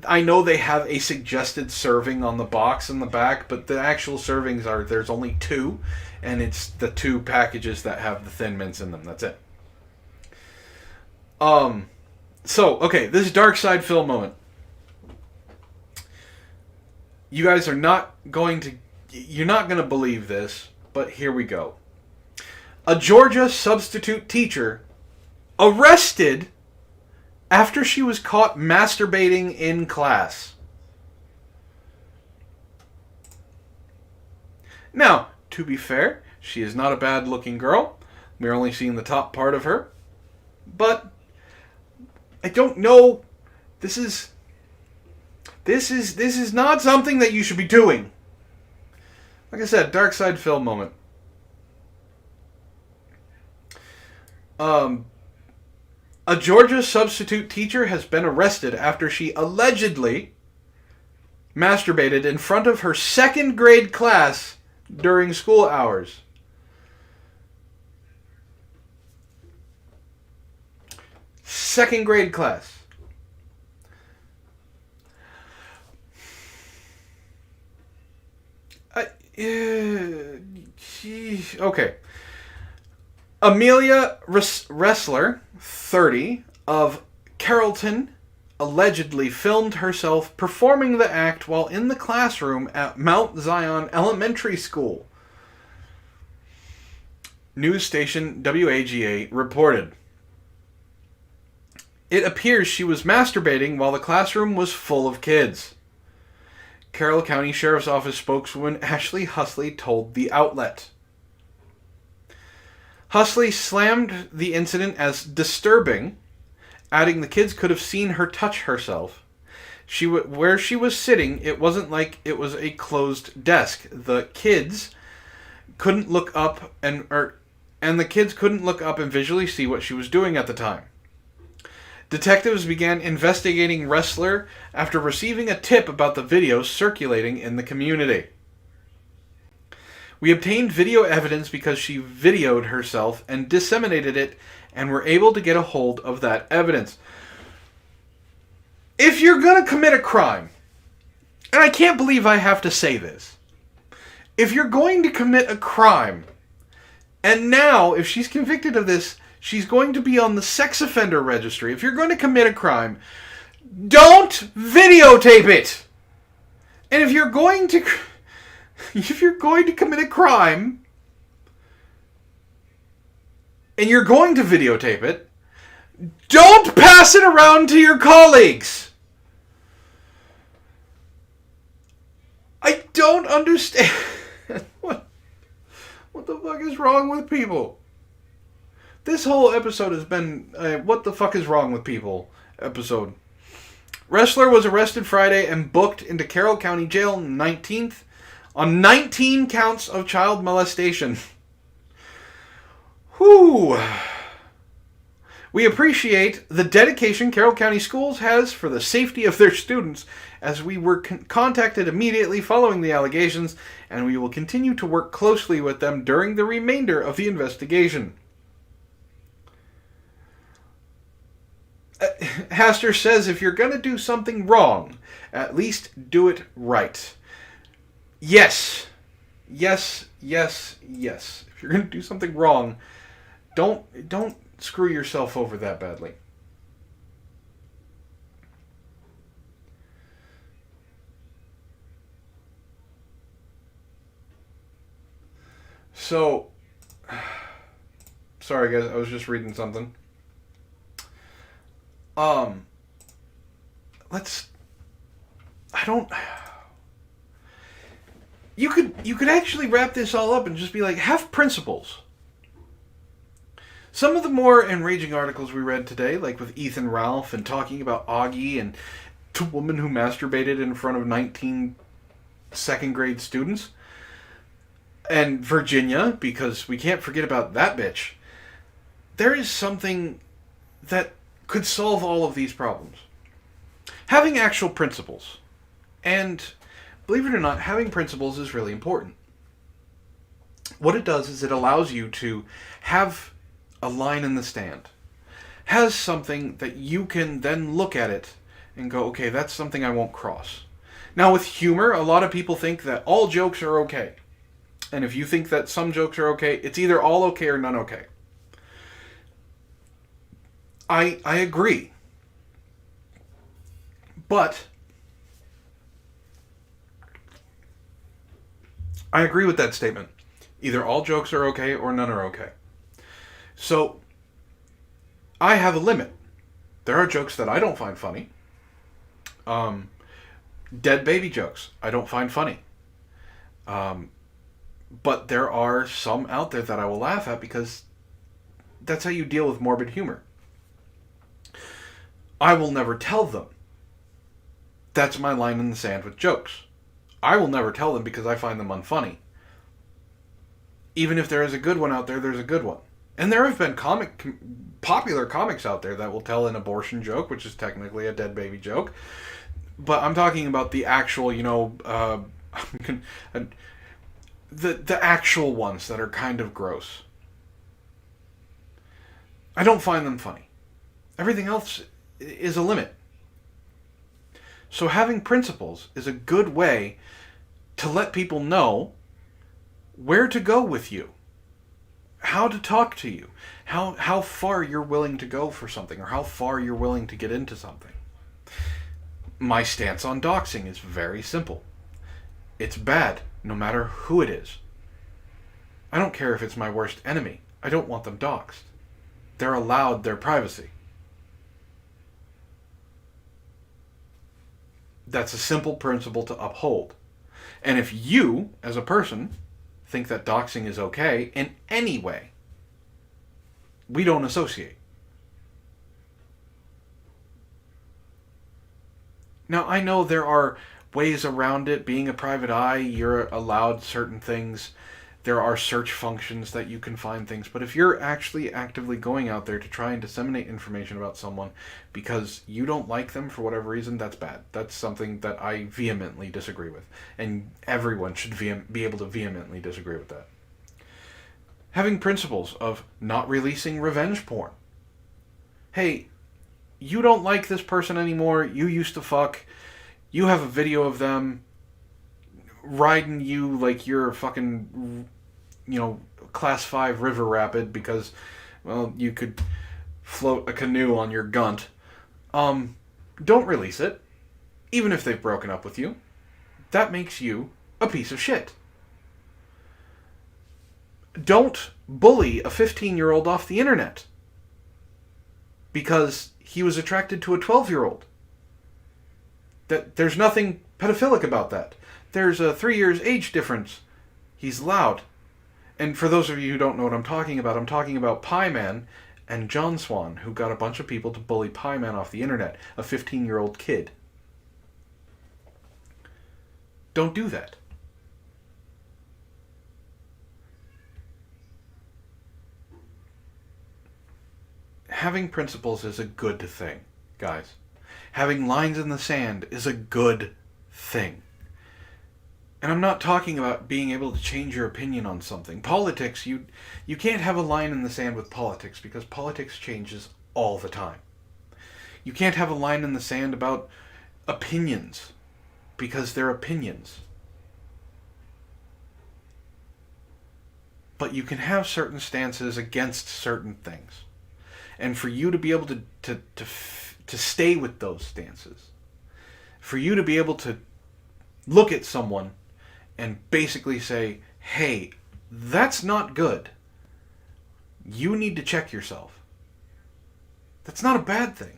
I know they have a suggested serving on the box in the back, but the actual servings there's only 2, and it's the 2 packages that have the Thin Mints in them. That's it. So, okay, this Dark Side Phil moment. You guys are not going to... You're not going to believe this, but here we go. A Georgia substitute teacher arrested after she was caught masturbating in class. Now, to be fair, she is not a bad-looking girl. We're only seeing the top part of her. But I don't know. This is not something that you should be doing. Like I said, dark side film moment. A Georgia substitute teacher has been arrested after she allegedly masturbated in front of her second grade class during school hours. Second grade class. Okay. Amelia Wrestler, 30, of Carrollton, allegedly filmed herself performing the act while in the classroom at Mount Zion Elementary School. News station WAGA reported. It appears she was masturbating while the classroom was full of kids. Carroll County Sheriff's Office spokeswoman Ashley Husley told the outlet. Husley slammed the incident as disturbing, adding the kids could have seen her touch herself. Where she was sitting, it wasn't like it was a closed desk. The kids couldn't look up and the kids couldn't look up and visually see what she was doing at the time. Detectives began investigating Wrestler after receiving a tip about the video circulating in the community. We obtained video evidence because she videoed herself and disseminated it, and were able to get a hold of that evidence. If you're going to commit a crime, and I can't believe I have to say this, if you're going to commit a crime, and now if she's convicted of this, she's going to be on the sex offender registry. If you're going to commit a crime, don't videotape it. And if you're going to commit a crime and you're going to videotape it, don't pass it around to your colleagues. I don't understand. What the fuck is wrong with people? This whole episode has been what the fuck is wrong with people episode. Wrestler was arrested Friday and booked into Carroll County Jail on 19 counts of child molestation. Whew. We appreciate the dedication Carroll County Schools has for the safety of their students, as we were contacted immediately following the allegations, and we will continue to work closely with them during the remainder of the investigation. Haster says if you're going to do something wrong, at least do it right. Yes. Yes, yes, yes. If you're going to do something wrong, don't screw yourself over that badly. So, sorry guys, I was just reading something. You could actually wrap this all up and just be like, have principles. Some of the more enraging articles we read today, like with Ethan Ralph and talking about Augie and the woman who masturbated in front of 19 second grade students, and Virginia, because we can't forget about that bitch. There is something that could solve all of these problems. Having actual principles. And believe it or not, having principles is really important. What it does is it allows you to have a line in the stand. Has something that you can then look at it and go, okay, that's something I won't cross. Now with humor, a lot of people think that all jokes are okay. And if you think that some jokes are okay, it's either all okay or none okay. I agree. But I agree with that statement. Either all jokes are okay or none are okay. So I have a limit. There are jokes that I don't find funny. Dead baby jokes, I don't find funny. But there are some out there that I will laugh at because that's how you deal with morbid humor. I will never tell them. That's my line in the sand with jokes. I will never tell them because I find them unfunny. Even if there is a good one out there, there's a good one. And there have been popular comics out there that will tell an abortion joke, which is technically a dead baby joke. But I'm talking about the actual, the actual ones that are kind of gross. I don't find them funny. Everything else is a limit. So having principles is a good way to let people know where to go with you, how to talk to you, how far you're willing to go for something, or how far you're willing to get into something. My stance on doxing is very simple. It's bad, no matter who it is. I don't care if it's my worst enemy. I don't want them doxed. They're allowed their privacy. That's a simple principle to uphold. And if you, as a person, think that doxing is okay in any way, we don't associate. Now, I know there are ways around it. Being a private eye, you're allowed certain things. There are search functions that you can find things. But if you're actually actively going out there to try and disseminate information about someone because you don't like them for whatever reason, that's bad. That's something that I vehemently disagree with. And everyone should be able to vehemently disagree with that. Having principles of not releasing revenge porn. Hey, you don't like this person anymore. You used to fuck. You have a video of them riding you like you're a fucking, class 5 river rapid because, well, you could float a canoe on your gunt. Don't release it, even if they've broken up with you. That makes you a piece of shit. Don't bully a 15-year-old off the internet because he was attracted to a 12-year-old. There's nothing pedophilic about that. There's a 3 years age difference. He's loud. And for those of you who don't know what I'm talking about Pie Man and John Swan, who got a bunch of people to bully Pie Man off the internet, a 15-year-old kid. Don't do that. Having principles is a good thing, guys. Having lines in the sand is a good thing. And I'm not talking about being able to change your opinion on something. Politics, you can't have a line in the sand with politics because politics changes all the time. You can't have a line in the sand about opinions because they're opinions. But you can have certain stances against certain things. And for you to be able to stay with those stances, for you to be able to look at someone and basically say, hey, that's not good. You need to check yourself. That's not a bad thing.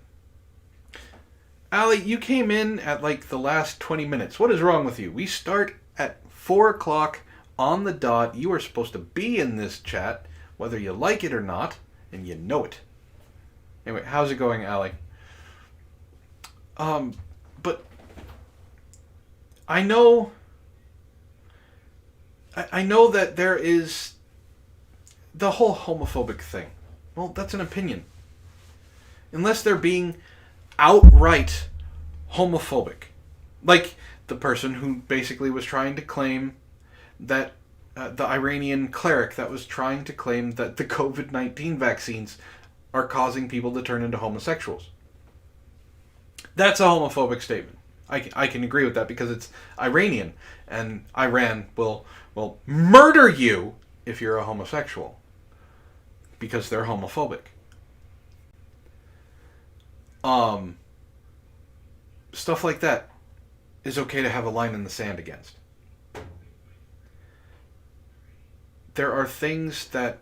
Allie, you came in at like the last 20 minutes. What is wrong with you? We start at 4 o'clock on the dot. You are supposed to be in this chat, whether you like it or not, and you know it. Anyway, how's it going, Allie? But I know that there is the whole homophobic thing. Well, that's an opinion. Unless they're being outright homophobic. Like the person who basically was trying to claim that the Iranian cleric that was trying to claim that the COVID-19 vaccines are causing people to turn into homosexuals. That's a homophobic statement. I can agree with that because it's Iranian, and Iran will murder you if you're a homosexual because they're homophobic. Stuff like that is okay to have a line in the sand against. There are things that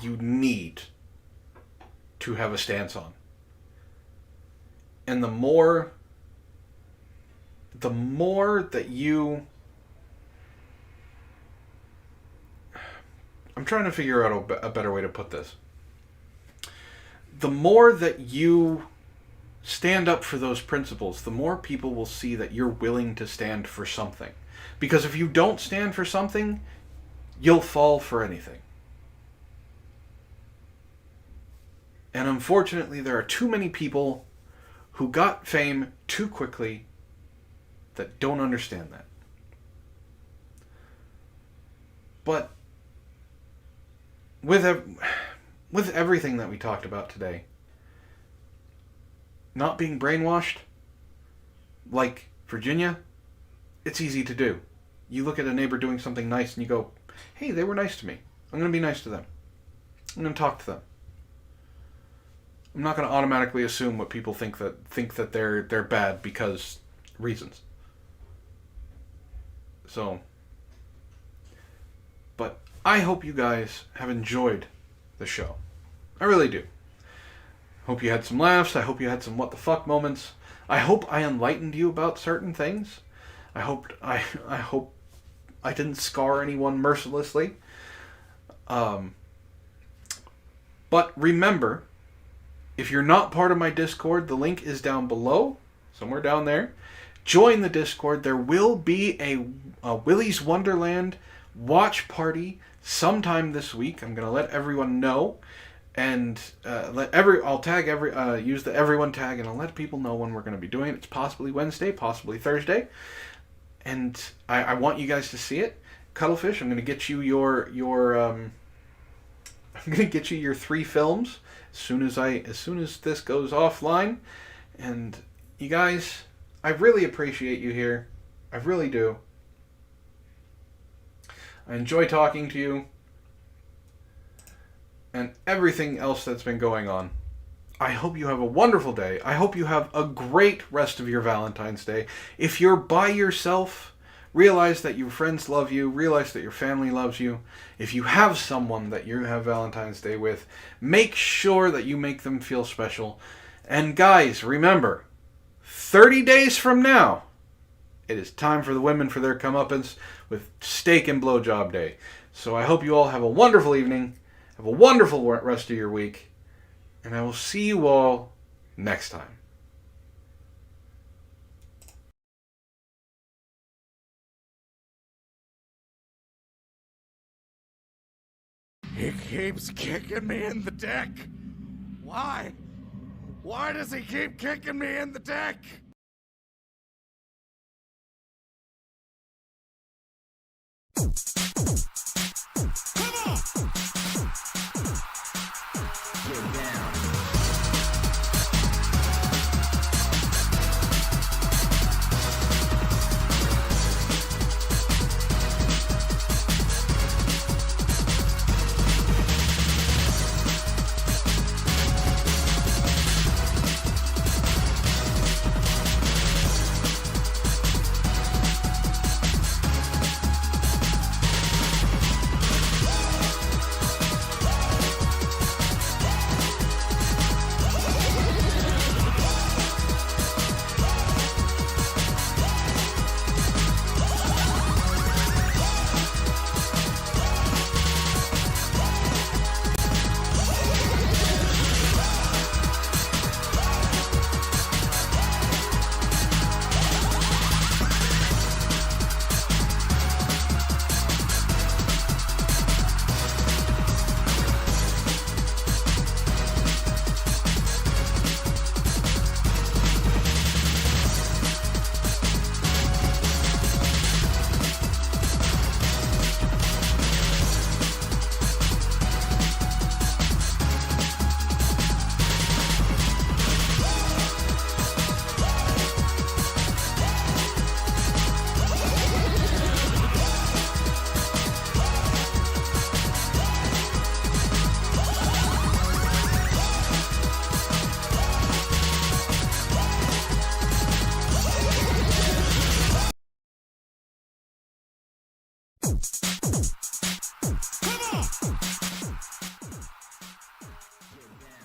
you need to have a stance on. And the more that you... I'm trying to figure out a better way to put this. The more that you stand up for those principles, the more people will see that you're willing to stand for something. Because if you don't stand for something, you'll fall for anything. And unfortunately, there are too many people who got fame too quickly that don't understand that. But with everything that we talked about today, not being brainwashed, like Virginia, it's easy to do. You look at a neighbor doing something nice and you go, hey, they were nice to me. I'm going to be nice to them. I'm going to talk to them. I'm not going to automatically assume what people think that they're bad because reasons. So, but I hope you guys have enjoyed the show. I really do. Hope you had some laughs. I hope you had some what the fuck moments. I hope I enlightened you about certain things. I hope I didn't scar anyone mercilessly. But remember, if you're not part of my Discord, the link is down below, somewhere down there. Join the Discord. There will be a Willy's Wonderland watch party sometime this week. I'm gonna let everyone know, and I'll tag use the everyone tag, and I'll let people know when we're gonna be doing it. It's possibly Wednesday, possibly Thursday, and I want you guys to see it. Cuttlefish, I'm gonna get you your I'm gonna get you your 3 films as soon as this goes offline. And you guys, I really appreciate you here. I really do. I enjoy talking to you and everything else that's been going on. I hope you have a wonderful day. I hope you have a great rest of your Valentine's Day. If you're by yourself, realize that your friends love you. Realize that your family loves you. If you have someone that you have Valentine's Day with, make sure that you make them feel special. And guys, remember, 30 days from now, it is time for the women for their comeuppance with steak and blowjob day. So I hope you all have a wonderful evening. Have a wonderful rest of your week. And I will see you all next time. He keeps kicking me in the dick. Why? Why does he keep kicking me in the dick?